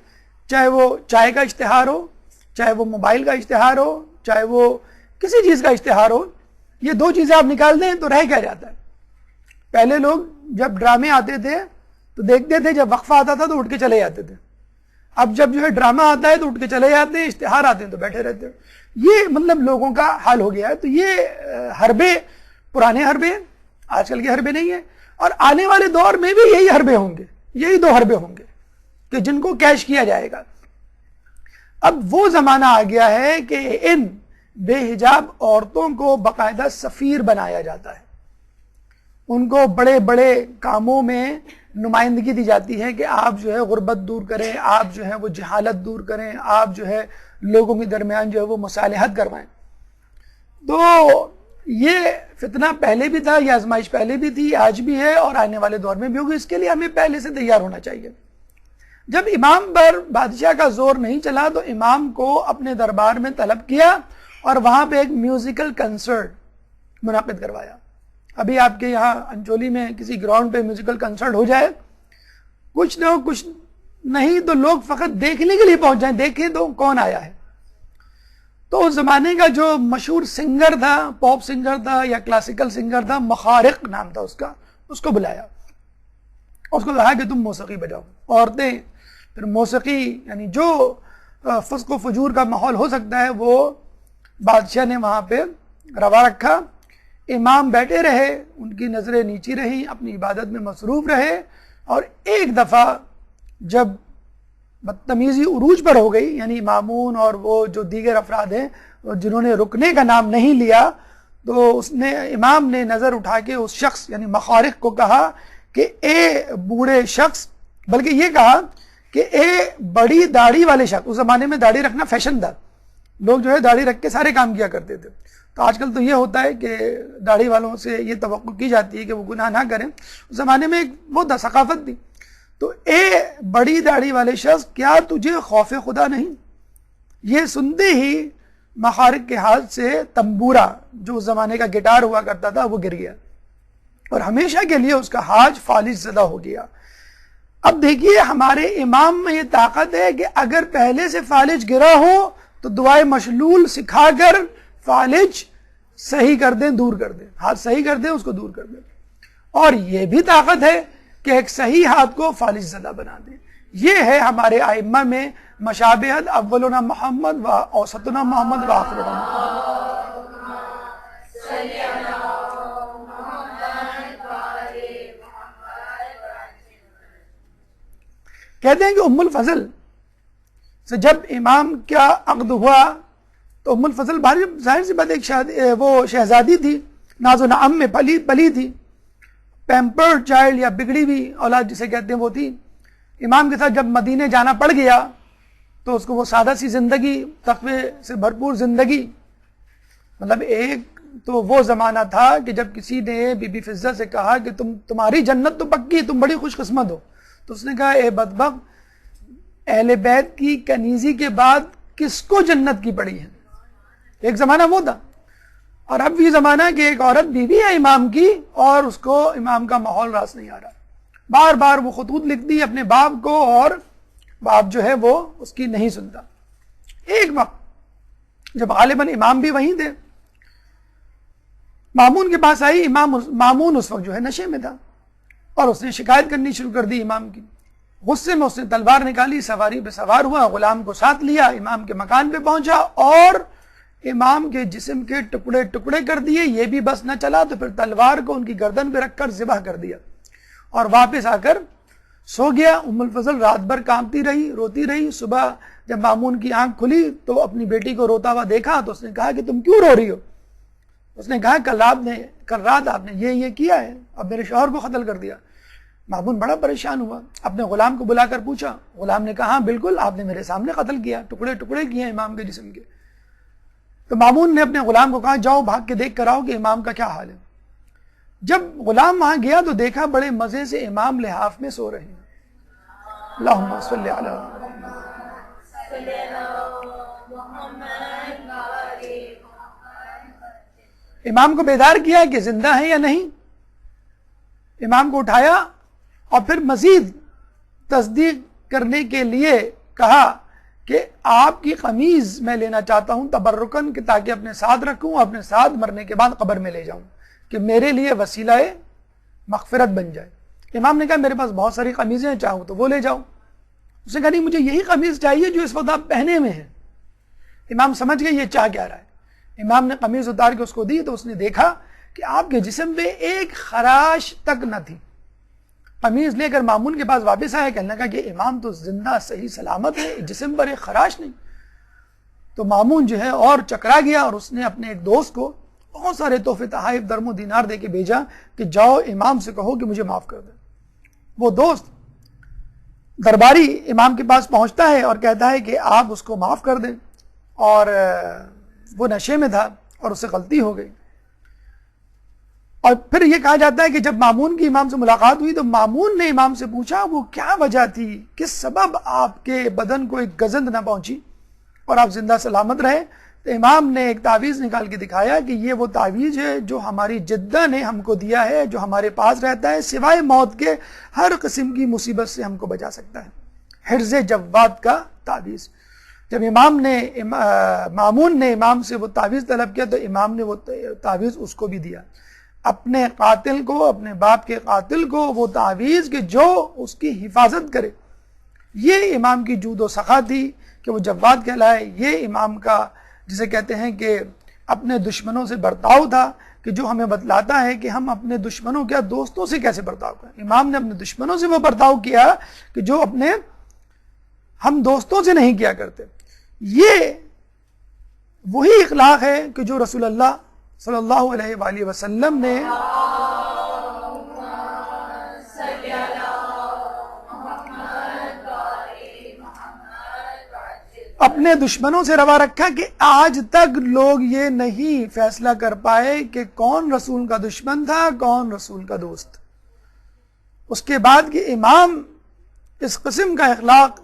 چاہے وہ چائے کا اشتہار ہو, چاہے وہ موبائل کا اشتہار ہو, چاہے وہ کسی چیز کا اشتہار ہو, یہ 2 چیزیں آپ نکال دیں تو رہ کیا جاتا ہے. پہلے لوگ جب ڈرامے آتے تھے تو دیکھتے تھے, جب وقفہ آتا تھا تو اٹھ کے چلے جاتے تھے. اب جب جو ہے ڈرامہ آتا ہے تو اٹھ کے چلے جاتے ہیں, اشتہار آتے ہیں تو بیٹھے رہتے ہیں. یہ مطلب لوگوں کا حال ہو گیا ہے. تو یہ حربے, پرانے حربے آج کل کے حربے نہیں ہیں، اور آنے والے دور میں بھی یہی حربے ہوں گے، یہی دو حربے ہوں گے کہ جن کو کیش کیا جائے گا۔ اب وہ زمانہ آ گیا ہے کہ ان بے حجاب عورتوں کو باقاعدہ سفیر بنایا جاتا ہے، ان کو بڑے بڑے کاموں میں نمائندگی دی جاتی ہے کہ آپ جو ہے غربت دور کریں، آپ جو ہے وہ جہالت دور کریں، آپ جو ہے لوگوں کے درمیان جو ہے وہ مصالحت کروائیں۔ تو یہ فتنہ پہلے بھی تھا، یہ آزمائش پہلے بھی تھی، آج بھی ہے اور آنے والے دور میں بھی ہوگی۔ اس کے لیے ہمیں پہلے سے تیار ہونا چاہیے۔ جب امام پر بادشاہ کا زور نہیں چلا تو امام کو اپنے دربار میں طلب کیا اور وہاں پہ ایک میوزیکل کنسرٹ منعقد کروایا۔ ابھی آپ کے یہاں انچولی میں کسی گراؤنڈ پہ میوزیکل کنسرٹ ہو جائے، کچھ نہ کچھ نہیں تو لوگ فقط دیکھنے کے لیے پہنچ جائیں، دیکھیں تو کون آیا ہے۔ تو اس زمانے کا جو مشہور سنگر تھا، پاپ سنگر تھا یا کلاسیکل سنگر تھا، مخارق نام تھا اس کا، اس کو بلایا، اس کو کہا کہ تم موسیقی بجاؤ۔ عورتیں پھر موسیقی، یعنی جو فسق و فجور کا ماحول ہو سکتا ہے وہ بادشاہ نے وہاں پہ روا رکھا۔ امام بیٹھے رہے، ان کی نظریں نیچی رہیں، اپنی عبادت میں مصروف رہے، اور ایک دفعہ جب بدتمیزی عروج پر ہو گئی، یعنی مامون اور وہ جو دیگر افراد ہیں جنہوں نے رکنے کا نام نہیں لیا، تو امام نے نظر اٹھا کے اس شخص یعنی مخارق کو کہا کہ اے بوڑھے شخص، بلکہ یہ کہا کہ اے بڑی داڑھی والے شخص۔ اس زمانے میں داڑھی رکھنا فیشن تھا، لوگ جو ہے داڑھی رکھ کے سارے کام کیا کرتے تھے۔ تو آج کل تو یہ ہوتا ہے کہ داڑھی والوں سے یہ توقع کی جاتی ہے کہ وہ گناہ نہ کریں، اس زمانے میں وہ ثقافت تھی۔ تو اے بڑی داڑھی والے شخص، کیا تجھے خوف خدا نہیں؟ یہ سنتے ہی مخارق کے ہاتھ سے تمبورا، جو اس زمانے کا گٹار ہوا کرتا تھا، وہ گر گیا اور ہمیشہ کے لیے اس کا ہاتھ فالج زدہ ہو گیا۔ اب دیکھیے ہمارے امام میں یہ طاقت ہے کہ اگر پہلے سے فالج گرا ہو تو دعائے مشلول سکھا کر فالج صحیح کر دیں، دور کر دیں، ہاتھ صحیح کر دیں، اس کو دور کر دیں۔ اور یہ بھی طاقت ہے کہ ایک صحیح ہاتھ کو فالج زدہ بنا دیں۔ یہ ہے ہمارے ائمہ میں مشابہت، اولنا محمد و اوسطنا محمد و آخرنا محمد۔ کہتے ہیں کہ ام الفضل سے جب امام کا عقد ہوا تو ام الفضل ظاہر سی بات ایک وہ شہزادی تھی، ناز و نعم میں پلی تھی، پیمپرڈ چائلڈ یا بگڑی ہوئی اولاد جسے کہتے ہیں وہ تھی۔ امام کے ساتھ جب مدینے جانا پڑ گیا تو اس کو وہ سادہ سی زندگی، تقوی سے بھرپور زندگی، مطلب ایک تو وہ زمانہ تھا کہ جب کسی نے بی بی فضہ سے کہا کہ تمہاری جنت تو پکی، تم بڑی خوش قسمت ہو، تو اس نے کہا اے بدبخت، اہل بیت کی کنیزی کے بعد کس کو جنت کی پڑی ہے؟ ایک زمانہ وہ تھا، اور اب یہ زمانہ کہ ایک عورت بیوی ہے امام کی اور اس کو امام کا ماحول راس نہیں آ رہا، بار بار وہ خطوط لکھتی اپنے باپ کو اور باپ جو ہے وہ اس کی نہیں سنتا۔ ایک وقت جب غالباً امام بھی وہیں تھے، مامون کے پاس آئی، مامون اس وقت جو ہے نشے میں تھا اور اس نے شکایت کرنی شروع کر دی امام کی۔ غصے میں اس نے تلوار نکالی، سواری پہ سوار ہوا، غلام کو ساتھ لیا، امام کے مکان پہ پہنچا اور امام کے جسم کے ٹکڑے ٹکڑے کر دیے۔ یہ بھی بس نہ چلا تو پھر تلوار کو ان کی گردن پہ رکھ کر ذبح کر دیا اور واپس آ کر سو گیا۔ ام الفضل رات بھر کانپتی رہی، روتی رہی۔ صبح جب مامون کی آنکھ کھلی تو اپنی بیٹی کو روتا ہوا دیکھا تو اس نے کہا کہ تم کیوں رو رہی ہو؟ اس نے کہا کل رات آپ نے یہ کیا ہے، اب میرے شوہر کو قتل کر دیا۔ مامون بڑا پریشان ہوا، اپنے غلام کو بلا کر پوچھا، غلام نے کہا ہاں بالکل آپ نے میرے سامنے قتل کیا، ٹکڑے ٹکڑے کیے ہیں امام کے جسم کے۔ تو مامون نے اپنے غلام کو کہا جاؤ بھاگ کے دیکھ کر آؤ کہ امام کا کیا حال ہے۔ جب غلام وہاں گیا تو دیکھا بڑے مزے سے امام لحاف میں سو رہے ہیں۔ اللہم صلی علی امام کو بیدار کیا کہ زندہ ہیں یا نہیں۔ امام کو اٹھایا اور پھر مزید تصدیق کرنے کے لیے کہا کہ آپ کی قمیض میں لینا چاہتا ہوں تبرکن، کہ تاکہ اپنے ساتھ رکھوں، اپنے ساتھ مرنے کے بعد قبر میں لے جاؤں، کہ میرے لیے وسیلہ مغفرت بن جائے۔ امام نے کہا میرے پاس بہت ساری قمیضیں ہیں، چاہوں تو وہ لے جاؤں۔ اس نے کہا نہیں مجھے یہی قمیض چاہیے جو اس وقت آپ پہنے ہوئے ہیں۔ امام سمجھ گئے یہ چاہ کیا رہا ہے۔ امام نے قمیض اتار کے اس کو دی تو اس نے دیکھا کہ آپ کے جسم پہ ایک خراش تک نہ تھی. قمیض لے کر مامون کے پاس واپس آئے, کہنے لگا کہ امام تو زندہ صحیح سلامت ہے, جسم پر ایک خراش نہیں. تو مامون جو ہے اور چکرا گیا, اور اس نے اپنے ایک دوست کو بہت سارے تحفے تحائف درم و دینار دے کے بھیجا کہ جاؤ امام سے کہو کہ مجھے معاف کر دے. وہ دوست درباری امام کے پاس پہنچتا ہے اور کہتا ہے کہ آپ اس کو معاف کر دیں, اور وہ نشے میں تھا اور اس سے غلطی ہو گئی. اور پھر یہ کہا جاتا ہے کہ جب مامون کی امام سے ملاقات ہوئی تو مامون نے امام سے پوچھا وہ کیا وجہ تھی, کس سبب آپ کے بدن کو ایک گزند نہ پہنچی اور آپ زندہ سلامت رہے. تو امام نے ایک تعویذ نکال کے دکھایا کہ یہ وہ تعویذ ہے جو ہماری جدہ نے ہم کو دیا ہے, جو ہمارے پاس رہتا ہے, سوائے موت کے ہر قسم کی مصیبت سے ہم کو بچا سکتا ہے. حرز جواد کا تعویذ. جب مامون نے امام سے وہ تعویذ طلب کیا تو امام نے وہ تعویذ اس کو بھی دیا, اپنے قاتل کو, اپنے باپ کے قاتل کو وہ تعویذ کہ جو اس کی حفاظت کرے. یہ امام کی جود و سخا تھی کہ وہ جواد کہلائے. یہ امام کا جسے کہتے ہیں کہ اپنے دشمنوں سے برتاؤ تھا, کہ جو ہمیں بتلاتا ہے کہ ہم اپنے دشمنوں کیا دوستوں سے کیسے برتاؤ کریں. امام نے اپنے دشمنوں سے وہ برتاؤ کیا کہ جو اپنے ہم دوستوں سے نہیں کیا کرتے. یہ وہی اخلاق ہے کہ جو رسول اللہ صلی اللہ علیہ وآلہ وسلم نے اپنے دشمنوں سے روا رکھا, کہ آج تک لوگ یہ نہیں فیصلہ کر پائے کہ کون رسول کا دشمن تھا کون رسول کا دوست. اس کے بعد کہ امام اس قسم کا اخلاق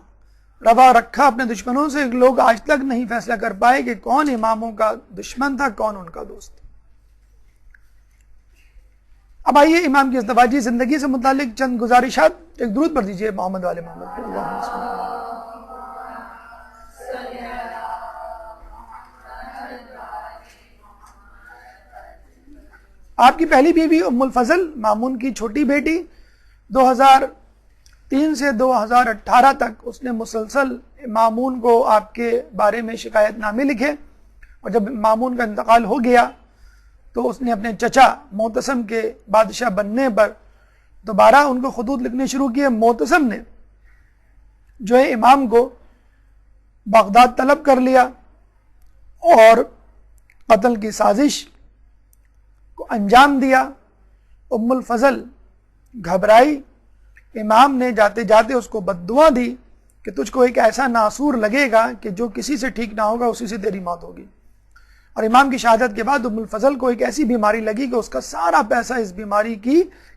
روا رکھا اپنے دشمنوں سے, لوگ آج تک نہیں فیصلہ کر پائے کہ کون اماموں کا دشمن تھا کون ان کا دوست. اب آئیے امام کی ازدواجی زندگی سے متعلق چند گزارشات. ایک درود پڑھ دیجئے محمد والے محمد. آپ کی پہلی بیوی ام الفضل, مامون کی چھوٹی بیٹی, 2003 سے 2018 تک اس نے مسلسل مامون کو آپ کے بارے میں شکایت نامے لکھے, اور جب مامون کا انتقال ہو گیا تو اس نے اپنے چچا معتصم کے بادشاہ بننے پر دوبارہ ان کو خطوط لکھنے شروع کیے. معتصم نے جو ہے امام کو بغداد طلب کر لیا اور قتل کی سازش کو انجام دیا. ام الفضل گھبرائی, امام نے جاتے جاتے اس کو بددعا دی کہ تجھ کو ایک ایسا ناسور لگے گا کہ جو کسی سے ٹھیک نہ ہوگا اسی سے تیری موت ہوگی. اور امام کی شہادت کے بعد ام الفضل کو ایک ایسی بیماری لگی کہ اس کا سارا پیسہ اس بیماری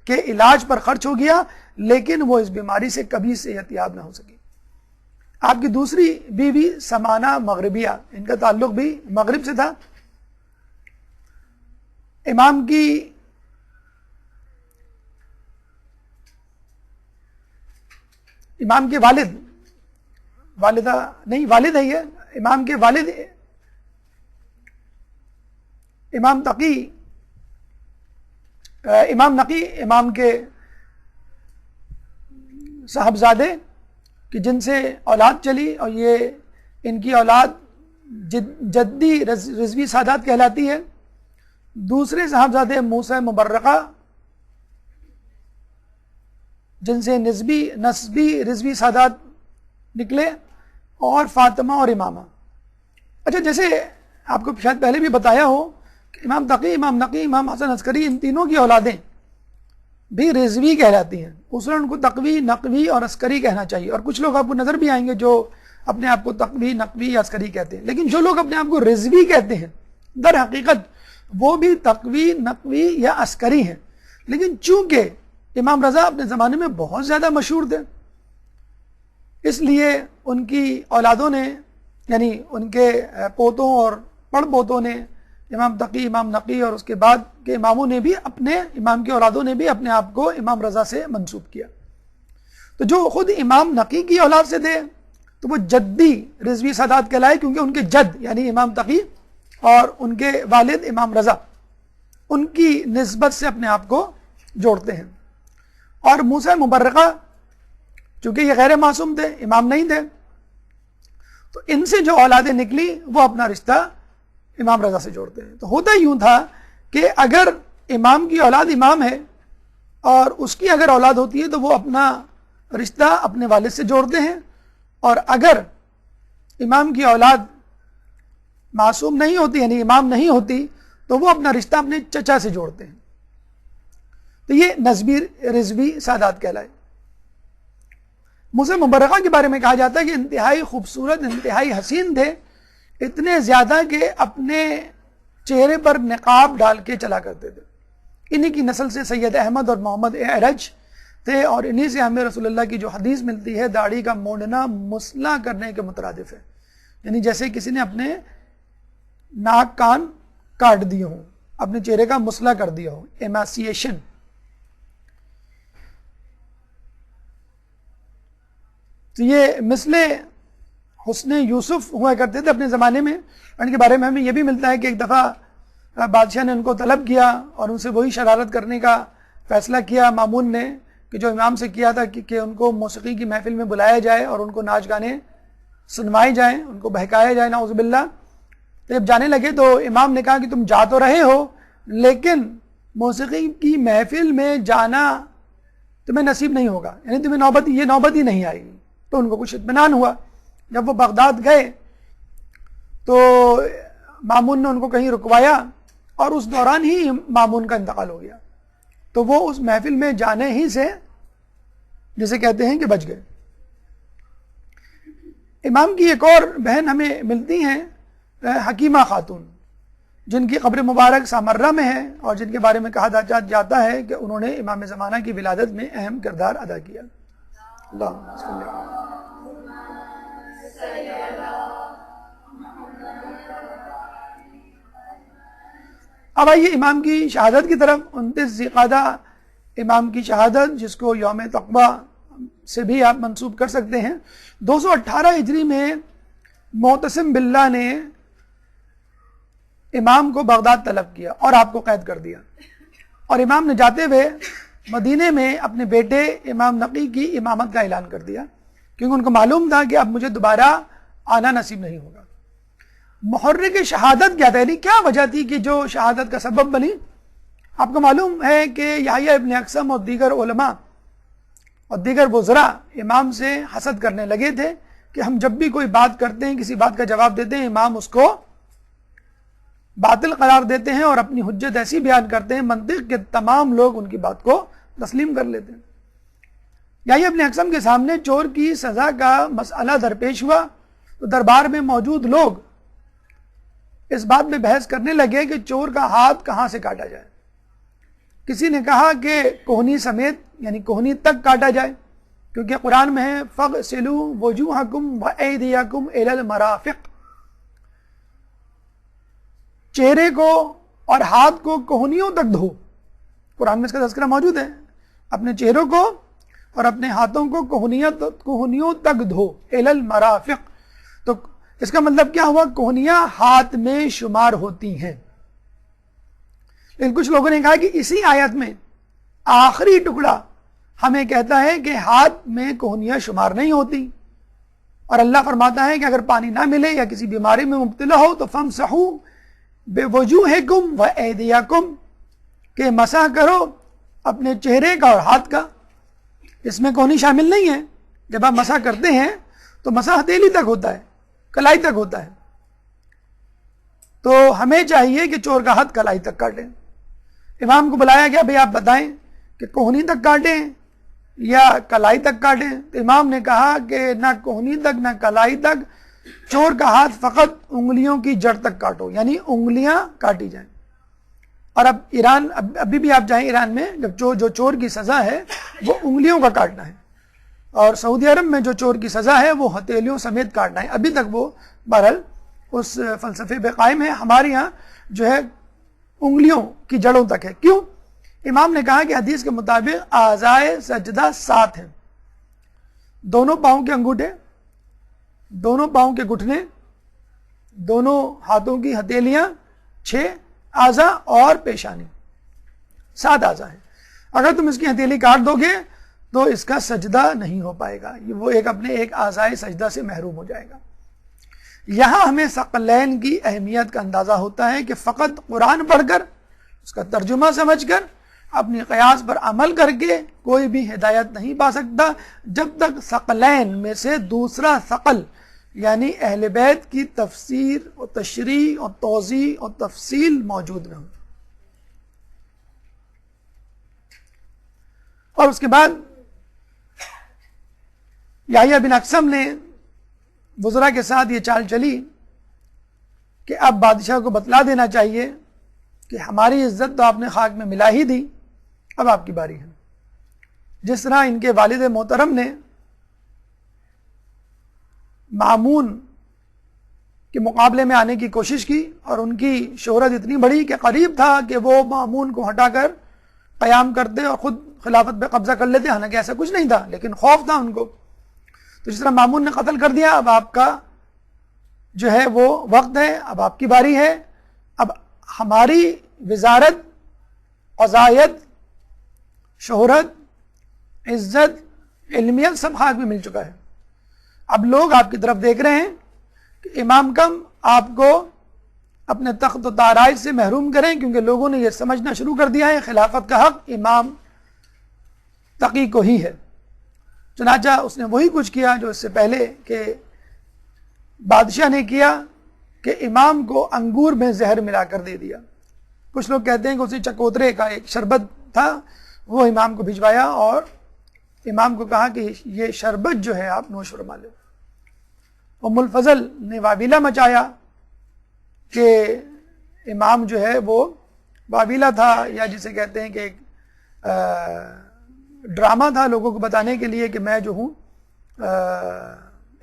کے علاج پر خرچ ہو گیا, لیکن وہ اس بیماری سے کبھی صحت یاب نہ ہو سکی. آپ کی دوسری بیوی سمانہ مغربیہ, ان کا تعلق بھی مغرب سے تھا. امام کی امام کے والد ہے یہ, امام کے والد امام نقی امام کے صاحبزادے کہ جن سے اولاد چلی, اور یہ ان کی اولاد جدی رضوی سادات کہلاتی ہے. دوسرے صاحبزادے موسیٰ مبرقہ جن سے نسبی رضوی سادات نکلے, اور فاطمہ اور امامہ. اچھا, جیسے آپ کو شاید پہلے بھی بتایا ہو کہ امام تقی, امام نقی, امام حسن عسکری, ان تینوں کی اولادیں بھی رضوی کہلاتی ہیں. اصول ان کو تقوی, نقوی اور عسکری کہنا چاہیے. اور کچھ لوگ آپ کو نظر بھی آئیں گے جو اپنے آپ کو تقوی, نقوی یا عسکری کہتے ہیں, لیکن جو لوگ اپنے آپ کو رضوی کہتے ہیں در حقیقت وہ بھی تقوی, نقوی یا عسکری ہیں. لیکن چونکہ امام رضا اپنے زمانے میں بہت زیادہ مشہور تھے, اس لیے ان کی اولادوں نے, یعنی ان کے پوتوں اور پڑ پوتوں نے, امام تقی, امام نقی اور اس کے بعد کے اماموں نے بھی امام کی اولادوں نے بھی اپنے آپ کو امام رضا سے منسوب کیا. تو جو خود امام نقی کی اولاد سے تھے تو وہ جدی رضوی سادات کہلائے, کیونکہ ان کے جد یعنی امام تقی اور ان کے والد امام رضا ان کی نسبت سے اپنے آپ کو جوڑتے ہیں. اور موسیٰ مبرقہ چونکہ یہ غیر معصوم تھے, امام نہیں تھے, تو ان سے جو اولادیں نکلی وہ اپنا رشتہ امام رضا سے جوڑتے ہیں. تو ہوتا یوں تھا کہ اگر امام کی اولاد امام ہے اور اس کی اگر اولاد ہوتی ہے تو وہ اپنا رشتہ اپنے والد سے جوڑتے ہیں، اور اگر امام کی اولاد معصوم نہیں ہوتی یعنی امام نہیں ہوتی تو وہ اپنا رشتہ اپنے چچا سے جوڑتے ہیں. تو یہ نسبی رضوی سادات کہلائے. موسیٰ مبرقہ کے بارے میں کہا جاتا ہے کہ انتہائی خوبصورت، انتہائی حسین تھے، اتنے زیادہ کہ اپنے چہرے پر نقاب ڈال کے چلا کرتے تھے. انہی کی نسل سے سید احمد اور محمد اعرج تھے، اور انہی سے ہمیں رسول اللہ کی جو حدیث ملتی ہے داڑھی کا مونڈنا مسلح کرنے کے مترادف ہے، یعنی جیسے کسی نے اپنے ناک کان کاٹ دیے ہوں، اپنے چہرے کا مسلح کر دیا ہو، ایماسیشن. تو یہ مثل حسن یوسف ہوا کرتے تھے اپنے زمانے میں. ان کے بارے میں ہمیں یہ بھی ملتا ہے کہ ایک دفعہ بادشاہ نے ان کو طلب کیا اور ان سے وہی شرارت کرنے کا فیصلہ کیا مامون نے کہ جو امام سے کیا تھا کہ ان کو موسیقی کی محفل میں بلایا جائے اور ان کو ناچ گانے سنوائے جائیں، ان کو بہکایا جائے، نعوذ باللہ. تو جب جانے لگے تو امام نے کہا کہ تم جا تو رہے ہو لیکن موسیقی کی محفل میں جانا تمہیں نصیب نہیں ہوگا، یعنی تمہیں یہ نوبت ہی نہیں آئے گی. تو ان کو کچھ اطمینان ہوا. جب وہ بغداد گئے تو مامون نے ان کو کہیں رکوایا اور اس دوران ہی مامون کا انتقال ہو گیا. تو وہ اس محفل میں جانے ہی سے جسے کہتے ہیں کہ بچ گئے. امام کی ایک اور بہن ہمیں ملتی ہیں حکیمہ خاتون، جن کی قبر مبارک سامرہ میں ہے اور جن کے بارے میں کہا جاتا ہے کہ انہوں نے امام زمانہ کی ولادت میں اہم کردار ادا کیا. اب آئیے امام کی شہادت کی طرف. 29 ذی-القعدہ امام کی شہادت، جس کو یوم تقویٰ سے بھی آپ منسوب کر سکتے ہیں. 218 ہجری میں معتصم باللہ نے امام کو بغداد طلب کیا اور آپ کو قید کر دیا، اور امام نے جاتے ہوئے مدینے میں اپنے بیٹے امام نقی کی امامت کا اعلان کر دیا، کیونکہ ان کو معلوم تھا کہ اب مجھے دوبارہ آنا نصیب نہیں ہوگا. محرک شہادت کیا تھا، یعنی کیا وجہ تھی کہ جو شہادت کا سبب بنی؟ آپ کو معلوم ہے کہ یحییٰ ابن اقسم اور دیگر علماء اور دیگر وزراء امام سے حسد کرنے لگے تھے کہ ہم جب بھی کوئی بات کرتے ہیں، کسی بات کا جواب دیتے ہیں، امام اس کو باطل قرار دیتے ہیں اور اپنی حجت ایسی بیان کرتے ہیں منطق کے تمام لوگ ان کی بات کو تسلیم کر لیتے ہیں. یحییٰ ابن اقسم کے سامنے چور کی سزا کا مسئلہ درپیش ہوا تو دربار میں موجود لوگ اس بات میں بحث کرنے لگے کہ چور کا ہاتھ کہاں سے کاٹا جائے. کسی نے کہا کہ کوہنی سمیت، یعنی کوہنی تک کاٹا جائے، کیونکہ قرآن میں ہے فَغْسِلُوا وُجُوهَكُمْ وَأَيْدِيَكُمْ إِلَى الْمَرَافِقِ، چہرے کو اور ہاتھ کو کوہنیوں تک دھو. قرآن میں اس کا تذکرہ موجود ہے. اپنے چہروں کو اور اپنے ہاتھوں کو کوہنیوں تک دھو، إِلَى الْمَرَافِقِ. تو اس کا مطلب کیا ہوا؟ کوہنیاں ہاتھ میں شمار ہوتی ہیں. لیکن کچھ لوگوں نے کہا کہ اسی آیت میں آخری ٹکڑا ہمیں کہتا ہے کہ ہاتھ میں کوہنیاں شمار نہیں ہوتی، اور اللہ فرماتا ہے کہ اگر پانی نہ ملے یا کسی بیماری میں مبتلا ہو تو فَامْسَحُوا بِوُجُوهِكُمْ وَأَيْدِيَكُمْ، کہ مسح کرو اپنے چہرے کا اور ہاتھ کا. اس میں کوہنی شامل نہیں ہے. جب آپ مسح کرتے ہیں تو مسح ہتھیلی تک ہوتا ہے، کلائی تک ہوتا ہے. تو ہمیں چاہیے کہ چور کا ہاتھ کلائی تک کاٹیں. امام کو بلایا گیا، بھئی آپ بتائیں کہ کوہنی تک کاٹیں یا کلائی تک کاٹیں؟ تو امام نے کہا کہ نہ کوہنی تک نہ کلائی تک، چور کا ہاتھ فقط انگلیوں کی جڑ تک کاٹو، یعنی انگلیاں کاٹی جائیں. اور اب ایران، ابھی بھی آپ جائیں ایران میں، جب جو چور کی سزا ہے وہ انگلیوں کا کاٹنا ہے، اور سعودی عرب میں جو چور کی سزا ہے وہ ہتھیلیوں سمیت کاٹنا ہے. ابھی تک وہ بہرحال اس فلسفے پہ قائم ہے. ہمارے یہاں جو ہے انگلیوں کی جڑوں تک ہے. کیوں؟ امام نے کہا کہ حدیث کے مطابق اعضائے سجدہ 7 ہیں: دونوں پاؤں کے انگوٹھے، دونوں پاؤں کے گھٹنے، دونوں ہاتھوں کی ہتھیلیاں 6 اعضاء اور پیشانی 7 اعضاء ہیں. اگر تم اس کی ہتھیلی کاٹ دو گے تو اس کا سجدہ نہیں ہو پائے گا، وہ اپنے ایک اعضائے سجدہ سے محروم ہو جائے گا. یہاں ہمیں ثقلین کی اہمیت کا اندازہ ہوتا ہے کہ فقط قرآن پڑھ کر اس کا ترجمہ سمجھ کر اپنی قیاس پر عمل کر کے کوئی بھی ہدایت نہیں پا سکتا جب تک ثقلین میں سے دوسرا ثقل یعنی اہل بیت کی تفسیر اور تشریح اور توضیح اور تفصیل موجود نہ ہو۔ اور اس کے بعد یحییٰ بن اقسم نے وزراء کے ساتھ یہ چال چلی کہ اب بادشاہ کو بتلا دینا چاہیے کہ ہماری عزت تو آپ نے خاک میں ملا ہی دی، اب آپ کی باری ہے۔ جس طرح ان کے والد محترم نے مامون کے مقابلے میں آنے کی کوشش کی اور ان کی شہرت اتنی بڑی کہ قریب تھا کہ وہ مامون کو ہٹا کر قیام کرتے اور خود خلافت پہ قبضہ کر لیتے، حالانکہ ایسا کچھ نہیں تھا لیکن خوف تھا ان کو۔ تو جس طرح مامون نے قتل کر دیا، اب آپ کا جو ہے وہ وقت ہے، اب آپ کی باری ہے، اب ہماری وزارت، قضایت، شہرت، عزت، علمیت سب خاک میں مل چکا ہے۔ اب لوگ آپ کی طرف دیکھ رہے ہیں کہ امام کم آپ کو اپنے تخت و تاراج سے محروم کریں، کیونکہ لوگوں نے یہ سمجھنا شروع کر دیا ہے خلافت کا حق امام تقی کو ہی ہے۔ چنانچہ اس نے وہی کچھ کیا جو اس سے پہلے کہ بادشاہ نے کیا کہ امام کو انگور میں زہر ملا کر دے دیا۔ کچھ لوگ کہتے ہیں کہ اسی چکوترے کا ایک شربت تھا، وہ امام کو بھجوایا اور امام کو کہا کہ یہ شربت جو ہے آپ نوش فرما لیں۔ ام الفضل نے واویلا مچایا کہ امام جو ہے وہ واویلا تھا، یا جسے کہتے ہیں کہ ایک ڈرامہ تھا لوگوں کو بتانے کے لیے کہ میں جو ہوں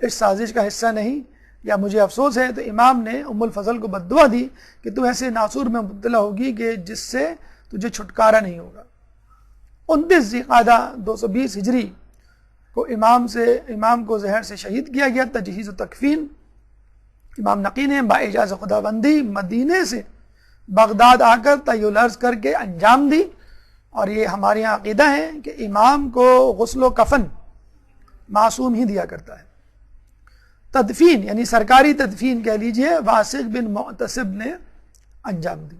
اس سازش کا حصہ نہیں یا مجھے افسوس ہے۔ تو امام نے ام الفضل کو بددعا دی کہ تو ایسے ناصور میں مبتلا ہوگی کہ جس سے تجھے چھٹکارا نہیں ہوگا۔ 29 ذی القعدہ 220 ہجری کو امام کو زہر سے شہید کیا گیا۔ تجہیز و تکفین امام نقی نے باعجاز خداوندی مدینے سے بغداد آ کر طی الارض کر کے انجام دی، اور یہ ہمارے یہاں عقیدہ ہے کہ امام کو غسل و کفن معصوم ہی دیا کرتا ہے۔ تدفین یعنی سرکاری تدفین کہہ لیجئے واسق بن معتصب نے انجام دی۔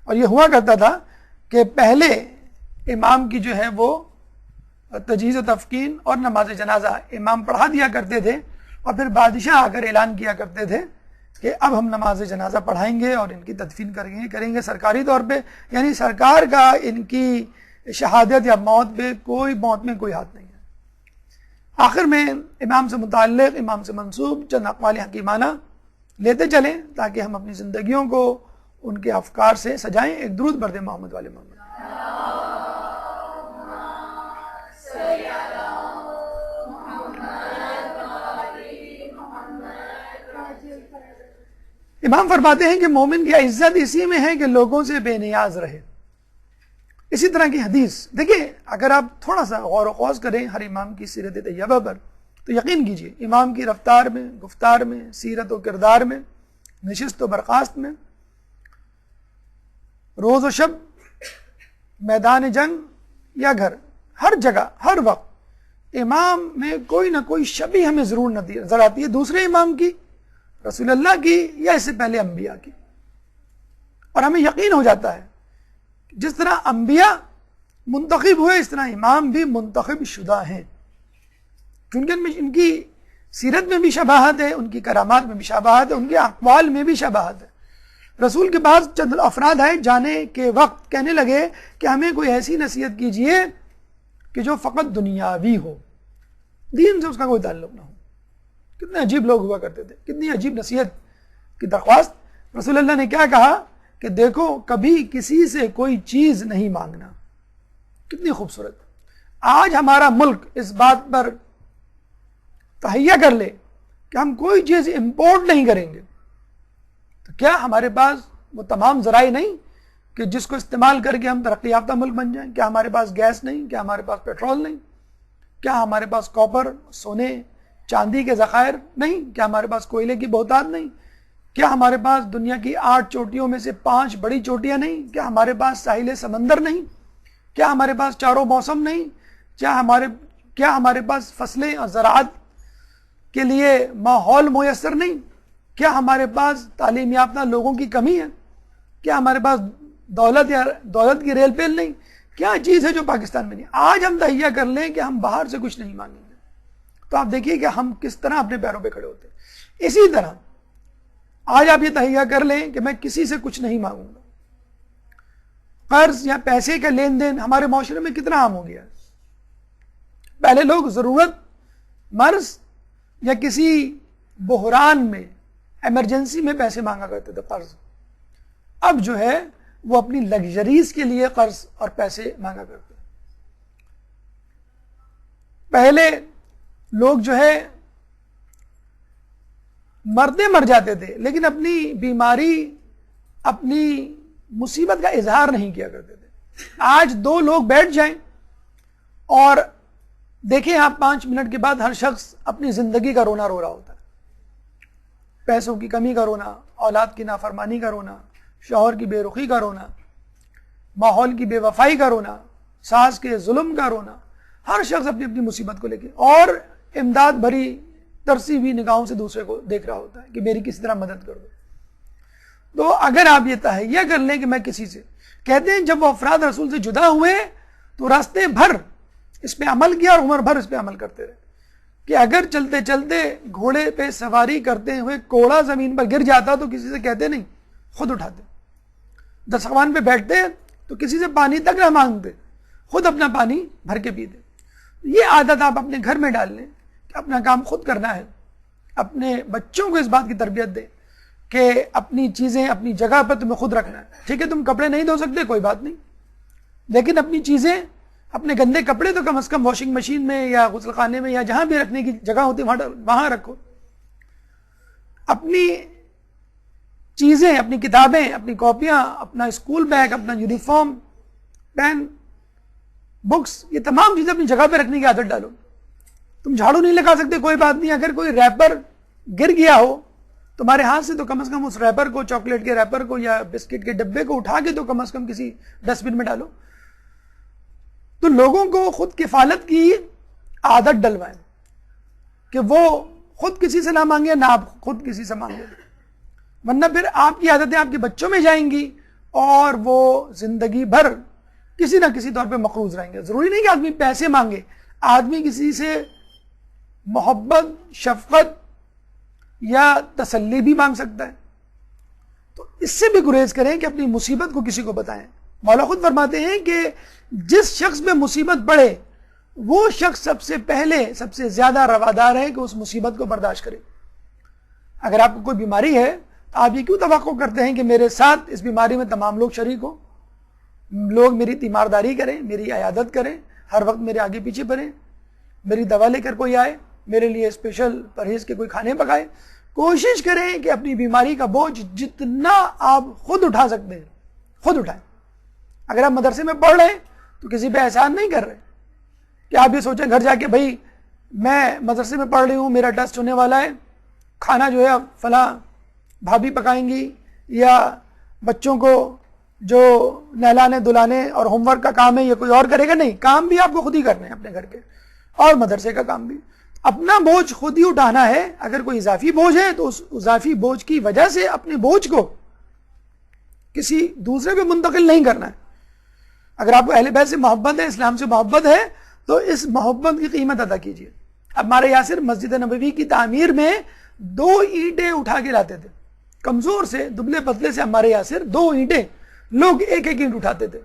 اور یہ ہوا کرتا تھا کہ پہلے امام کی جو ہے وہ تجہیز و تفکین اور نماز جنازہ امام پڑھا دیا کرتے تھے، اور پھر بادشاہ آ کر اعلان کیا کرتے تھے کہ اب ہم نماز جنازہ پڑھائیں گے اور ان کی تدفین کریں گے سرکاری طور پہ، یعنی سرکار کا ان کی شہادت یا موت میں کوئی ہاتھ نہیں ہے۔ آخر میں امام سے متعلق، امام سے منسوب چند اقوال حکیمانہ لیتے چلیں تاکہ ہم اپنی زندگیوں کو ان کے افکار سے سجائیں۔ ایک درود پڑھ دیں محمد والے محمد۔ امام فرماتے ہیں کہ مومن کی عزت اسی میں ہے کہ لوگوں سے بے نیاز رہے۔ اسی طرح کی حدیث دیکھیں، اگر آپ تھوڑا سا غور و خوض کریں ہر امام کی سیرت طیبہ پر تو یقین کیجئے امام کی رفتار میں، گفتار میں، سیرت و کردار میں، نشست و برخاست میں، روز و شب، میدان جنگ یا گھر، ہر جگہ ہر وقت امام میں کوئی نہ کوئی شبیہ ہمیں ضرور نظر آتی ہے، دوسرے امام کی، رسول اللہ کی، یا اس سے پہلے انبیاء کی۔ اور ہمیں یقین ہو جاتا ہے جس طرح انبیاء منتخب ہوئے اس طرح امام بھی منتخب شدہ ہیں، کیونکہ ان کی سیرت میں بھی شباہت ہے، ان کی کرامات میں بھی شباہت ہے، ان کے اقوال میں بھی شباہت ہے۔ رسول کے پاس چند افراد آئے جانے کے وقت، کہنے لگے کہ ہمیں کوئی ایسی نصیحت کیجئے کہ جو فقط دنیاوی ہو، دین سے اس کا کوئی تعلق نہ ہو۔ کتنے عجیب لوگ ہوا کرتے تھے، کتنی عجیب نصیحت کی درخواست۔ رسول اللہ نے کیا کہا کہ دیکھو کبھی کسی سے کوئی چیز نہیں مانگنا۔ کتنی خوبصورت۔ آج ہمارا ملک اس بات پر تہیہ کر لے کہ ہم کوئی چیز امپورٹ نہیں کریں گے، تو کیا ہمارے پاس وہ تمام ذرائع نہیں کہ جس کو استعمال کر کے ہم ترقی یافتہ ملک بن جائیں؟ کیا ہمارے پاس گیس نہیں؟ کیا ہمارے پاس پیٹرول نہیں؟ کیا ہمارے پاس کاپر، سونے، چاندی کے ذخائر نہیں؟ کیا ہمارے پاس کوئلے کی بہتات نہیں؟ کیا ہمارے پاس دنیا کی 8 چوٹیوں میں سے 5 بڑی چوٹیاں نہیں؟ کیا ہمارے پاس ساحل سمندر نہیں؟ کیا ہمارے پاس چاروں موسم نہیں؟ کیا ہمارے پاس فصلیں اور زراعت کے لیے ماحول میسر نہیں؟ کیا ہمارے پاس تعلیم یافتہ لوگوں کی کمی ہے؟ کیا ہمارے پاس دولت کی ریل پیل نہیں؟ کیا چیز ہے جو پاکستان میں نہیں؟ آج ہم تہیہ کر لیں کہ ہم باہر سے کچھ نہیں مانگیں گے، تو آپ دیکھیے کہ ہم کس طرح اپنے پیروں پہ کھڑے ہوتے ہیں۔ اسی طرح آج آپ یہ تہیہ کر لیں کہ میں کسی سے کچھ نہیں مانگوں گا۔ قرض یا پیسے کا لین دین ہمارے معاشرے میں کتنا عام ہو گیا ہے۔ پہلے لوگ ضرورت، مرض یا کسی بحران میں، ایمرجنسی میں پیسے مانگا کرتے تھے، قرض۔ اب جو ہے وہ اپنی لگژریز کے لیے قرض اور پیسے مانگا کرتے ہیں۔ پہلے لوگ جو ہے مر جاتے تھے، لیکن اپنی بیماری، اپنی مصیبت کا اظہار نہیں کیا کرتے تھے۔ آج دو لوگ بیٹھ جائیں اور دیکھیں آپ 5 منٹ کے بعد ہر شخص اپنی زندگی کا رونا رو رہا ہوتا ہے۔ پیسوں کی کمی کا رونا، اولاد کی نافرمانی کا رونا، شوہر کی بے رخی کا رونا، ماحول کی بے وفائی کا رونا، ساس کے ظلم کا رونا، ہر شخص اپنی اپنی مصیبت کو لے کے اور امداد بھری ترسی ہوئی نگاہوں سے دوسرے کو دیکھ رہا ہوتا ہے کہ میری کسی طرح مدد کر دو۔ تو اگر آپ یہ تہیہ کر لیں کہ میں کسی سے، کہتے ہیں جب وہ افراد رسول سے جدا ہوئے تو راستے بھر اس پہ عمل کیا اور عمر بھر اس پہ عمل کرتے رہے، کہ اگر چلتے چلتے گھوڑے پہ سواری کرتے ہوئے کوڑا زمین پر گر جاتا تو کسی سے کہتے نہیں، خود اٹھاتے۔ دسترخوان پہ بیٹھتے تو کسی سے پانی تک نہ مانگتے، خود اپنا پانی بھر کے پیتے۔ یہ عادت آپ اپنے گھر میں ڈال لیں کہ اپنا کام خود کرنا ہے۔ اپنے بچوں کو اس بات کی تربیت دیں کہ اپنی چیزیں اپنی جگہ پر تمہیں خود رکھنا ہے۔ ٹھیک ہے تم کپڑے نہیں دھو سکتے، کوئی بات نہیں، لیکن اپنی چیزیں، اپنے گندے کپڑے تو کم از کم واشنگ مشین میں یا غسل خانے میں یا جہاں بھی رکھنے کی جگہ ہوتی ہے وہاں رکھو۔ اپنی چیزیں، اپنی کتابیں، اپنی کاپیاں، اپنا اسکول بیگ، اپنا یونیفارم، پین، بکس، یہ تمام چیزیں اپنی جگہ پہ رکھنے کی عادت ڈالو۔ تم جھاڑو نہیں لگا سکتے، کوئی بات نہیں، اگر کوئی ریپر گر گیا ہو تمہارے ہاتھ سے تو کم از کم اس ریپر کو، چاکلیٹ کے ریپر کو یا بسکٹ کے ڈبے کو اٹھا کے تو کم از کم کسی ڈسٹ بن میں ڈالو۔ تو لوگوں کو خود کفالت کی عادت ڈلوائیں کہ وہ خود کسی سے نہ مانگے، نہ آپ خود کسی سے مانگے، ورنہ پھر آپ کی عادتیں آپ کے بچوں میں جائیں گی اور وہ زندگی بھر کسی نہ کسی طور پہ مقروض رہیں گے۔ ضروری نہیں کہ آدمی پیسے مانگے، آدمی کسی سے محبت، شفقت یا تسلی بھی مانگ سکتا ہے۔ تو اس سے بھی گریز کریں کہ اپنی مصیبت کو کسی کو بتائیں۔ مولا خود فرماتے ہیں کہ جس شخص پہ مصیبت پڑے وہ شخص سب سے پہلے، سب سے زیادہ روادار ہے کہ اس مصیبت کو برداشت کرے۔ اگر آپ کو کوئی بیماری ہے تو آپ یہ کیوں توقع کرتے ہیں کہ میرے ساتھ اس بیماری میں تمام لوگ شریک ہوں، لوگ میری تیمارداری کریں، میری عیادت کریں، ہر وقت میرے آگے پیچھے بڑھیں، میری دوا لے کر کوئی آئے، میرے لیے اسپیشل پرہیز کے کوئی کھانے پکائے۔ کوشش کریں کہ اپنی بیماری کا بوجھ جتنا آپ خود اٹھا سکتے ہیں خود اٹھائیں۔ اگر آپ مدرسے میں پڑھ رہے ہیں تو کسی پہ احسان نہیں کر رہے کہ آپ یہ سوچیں گھر جا کے بھائی میں مدرسے میں پڑھ رہی ہوں، میرا ٹیسٹ ہونے والا ہے، کھانا جو ہے فلاں بھابھی پکائیں گی یا بچوں کو جو نہلانے دلانے اور ہوم ورک کا کام ہے یہ کوئی اور کرے گا۔ نہیں، کام بھی آپ کو خود ہی کرنے ہیں اپنے گھر کے، اور مدرسے کا کام بھی۔ اپنا بوجھ خود ہی اٹھانا ہے۔ اگر کوئی اضافی بوجھ ہے تو اس اضافی بوجھ کی وجہ سے اپنے بوجھ کو کسی دوسرے پہ منتقل نہیں کرنا ہے۔ اگر آپ کو اہل بیت سے محبت ہے، اسلام سے محبت ہے، تو اس محبت کی قیمت ادا کیجیے۔ عمار یاسر مسجد نبوی کی تعمیر میں 2 اینٹیں اٹھا کے لاتے تھے، کمزور سے دبلے پتلے سے عمار یاسر 2 اینٹیں، لوگ ایک ایک اینٹ اٹھاتے تھے۔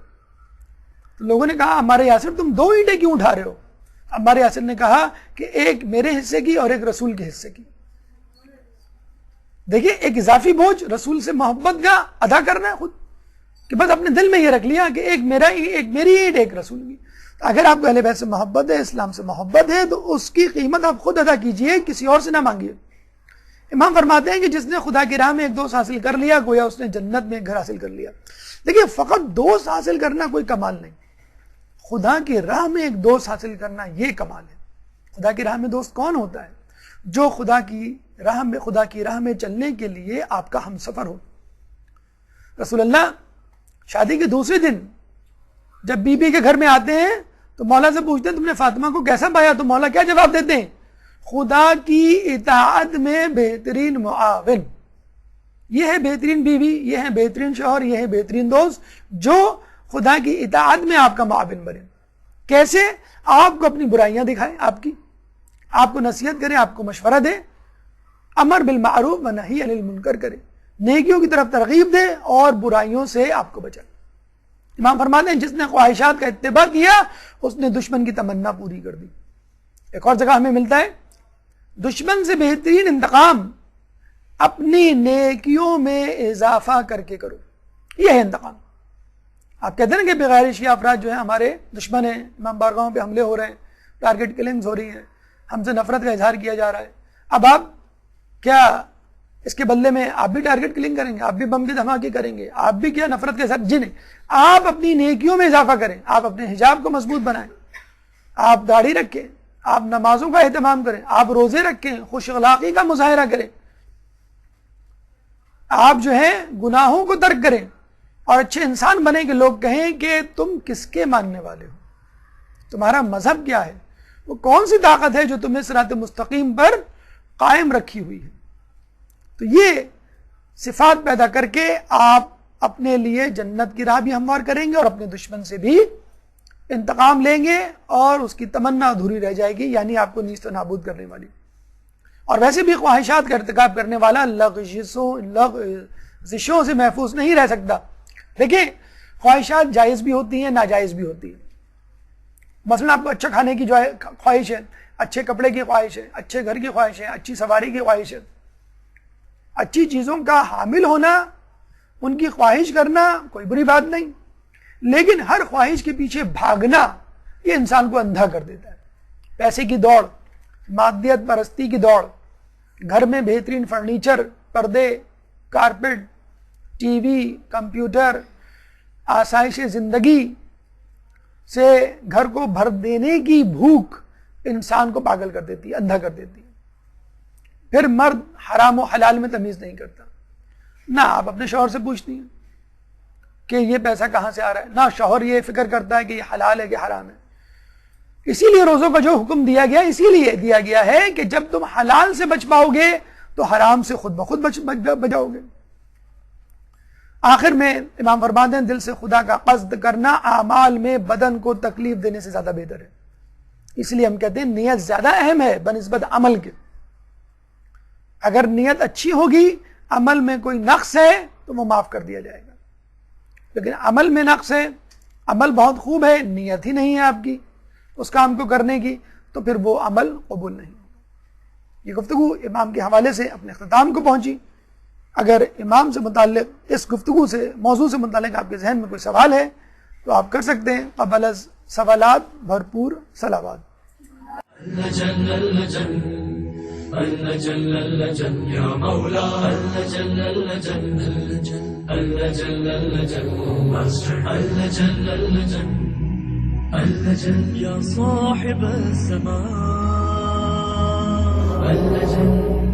تو لوگوں نے کہا عمار یاسر تم 2 اینٹیں کیوں اٹھا رہے ہو؟ عمار یاسر نے کہا کہ ایک میرے حصے کی اور ایک رسول کے حصے کی۔ دیکھیے ایک اضافی بوجھ رسول سے محبت کا ادا کرنا ہے خود، کہ بس اپنے دل میں یہ رکھ لیا کہ ایک میری اینٹ ایک رسول کی۔ اگر آپ کو اہل بیت سے محبت ہے، اسلام سے محبت ہے، تو اس کی قیمت آپ خود ادا کیجئے، کسی اور سے نہ مانگیے۔ امام فرماتے ہیں کہ جس نے خدا کی راہ میں ایک دوست حاصل کر لیا گویا اس نے جنت میں ایک گھر حاصل کر لیا۔ دیکھیے فقط دوست حاصل کرنا کوئی کمال نہیں، خدا کی راہ میں ایک دوست حاصل کرنا یہ کمال ہے۔ خدا کی راہ میں دوست کون ہوتا ہے؟ جو خدا کی راہ میں چلنے کے لیے آپ کا ہم سفر ہو۔ رسول اللہ شادی کے دوسرے دن جب بی بی کے گھر میں آتے ہیں تو مولا سے پوچھتے ہیں تم نے فاطمہ کو کیسا پایا؟ تو مولا کیا جواب دیتے ہیں؟ خدا کی اطاعت میں بہترین معاون۔ یہ ہے بہترین بیوی، یہ ہے بہترین شوہر، یہ ہے بہترین دوست جو خدا کی اطاعت میں آپ کا معاون بنے. کیسے؟ آپ کو اپنی برائیاں دکھائے، آپ کو نصیحت کرے، آپ کو مشورہ دے، امر بالمعروف و نہی عن المنکر کرے، نیکیوں کی طرف ترغیب دے اور برائیوں سے آپ کو بچائے. امام فرماتے ہیں جس نے خواہشات کا اتباع کیا اس نے دشمن کی تمنا پوری کر دی. ایک اور جگہ ہمیں ملتا ہے دشمن سے بہترین انتقام اپنی نیکیوں میں اضافہ کر کے کرو. یہ ہے انتقام. آپ کہتے ہیں کہ بغیر شیعہ افراد جو ہیں ہمارے دشمن ہیں، امام بارگاہوں پہ حملے ہو رہے ہیں، ٹارگٹ کلنگز ہو رہی ہیں، ہم سے نفرت کا اظہار کیا جا رہا ہے. اب آپ کیا اس کے بدلے میں آپ بھی ٹارگٹ کلنگ کریں گے؟ آپ بھی بم کے دھماکے کریں گے؟ آپ بھی کیا نفرت کے ساتھ جنیں؟ آپ اپنی نیکیوں میں اضافہ کریں، آپ اپنے حجاب کو مضبوط بنائیں، آپ داڑھی رکھیں، آپ نمازوں کا اہتمام کریں، آپ روزے رکھیں، خوش اخلاقی کا مظاہرہ کریں، آپ جو ہے گناہوں کو ترک کریں اور اچھے انسان بنیں کہ لوگ کہیں کہ تم کس کے ماننے والے ہو، تمہارا مذہب کیا ہے، وہ کون سی طاقت ہے جو تمہیں صراط مستقیم پر قائم رکھی ہوئی ہے. تو یہ صفات پیدا کر کے آپ اپنے لیے جنت کی راہ بھی ہموار کریں گے اور اپنے دشمن سے بھی انتقام لیں گے اور اس کی تمنا ادھوری رہ جائے گی، یعنی آپ کو نیست و نابود کرنے والی. اور ویسے بھی خواہشات کا ارتکاب کرنے والا لغزشوں سے محفوظ نہیں رہ سکتا. دیکھیں خواہشات جائز بھی ہوتی ہیں، ناجائز بھی ہوتی ہیں. مثلا آپ کو اچھا کھانے کی جو خواہش ہے، اچھے کپڑے کی خواہش ہے، اچھے گھر کی خواہش ہے، اچھی سواری کی خواہش ہے، اچھی چیزوں کا حامل ہونا، ان کی خواہش کرنا کوئی بری بات نہیں. لیکن ہر خواہش کے پیچھے بھاگنا یہ انسان کو اندھا کر دیتا ہے. پیسے کی دوڑ، مادیت پرستی کی دوڑ، گھر میں بہترین فرنیچر، پردے، کارپیٹ، ٹی وی، کمپیوٹر، آسائش زندگی سے گھر کو بھر دینے کی بھوک انسان کو پاگل کر دیتی ہے، اندھا کر دیتی ہے. پھر مرد حرام و حلال میں تمیز نہیں کرتا. نہ آپ اپنے شوہر سے پوچھتی ہیں کہ یہ پیسہ کہاں سے آ رہا ہے، نہ شوہر یہ فکر کرتا ہے کہ یہ حلال ہے کہ حرام ہے. اسی لیے روزوں کا جو حکم دیا گیا اسی لیے دیا گیا ہے کہ جب تم حلال سے بچ پاؤ گے تو حرام سے خود بخود بچاؤ گے. آخر میں امام فرماتے ہیں دل سے خدا کا قصد کرنا اعمال میں بدن کو تکلیف دینے سے زیادہ بہتر ہے. اس لیے ہم کہتے ہیں نیت زیادہ اہم ہے بنسبت عمل کے. اگر نیت اچھی ہوگی، عمل میں کوئی نقص ہے تو وہ معاف کر دیا جائے گا. لیکن عمل میں نقص ہے، عمل بہت خوب ہے، نیت ہی نہیں ہے آپ کی اس کام کو کرنے کی، تو پھر وہ عمل قبول نہیں ہوگا. یہ گفتگو امام کے حوالے سے اپنے اختتام کو پہنچی. اگر امام سے متعلق اس گفتگو سے موضوع سے متعلق آپ کے ذہن میں کوئی سوال ہے تو آپ کر سکتے ہیں. قبل از سوالات بھرپور صلوات. اللجن اللجن اللجن اللجن یا مولا اللجن اللجن اللجن اللجن اللجن اللجن اللجن یا صاحب الزمان اللجن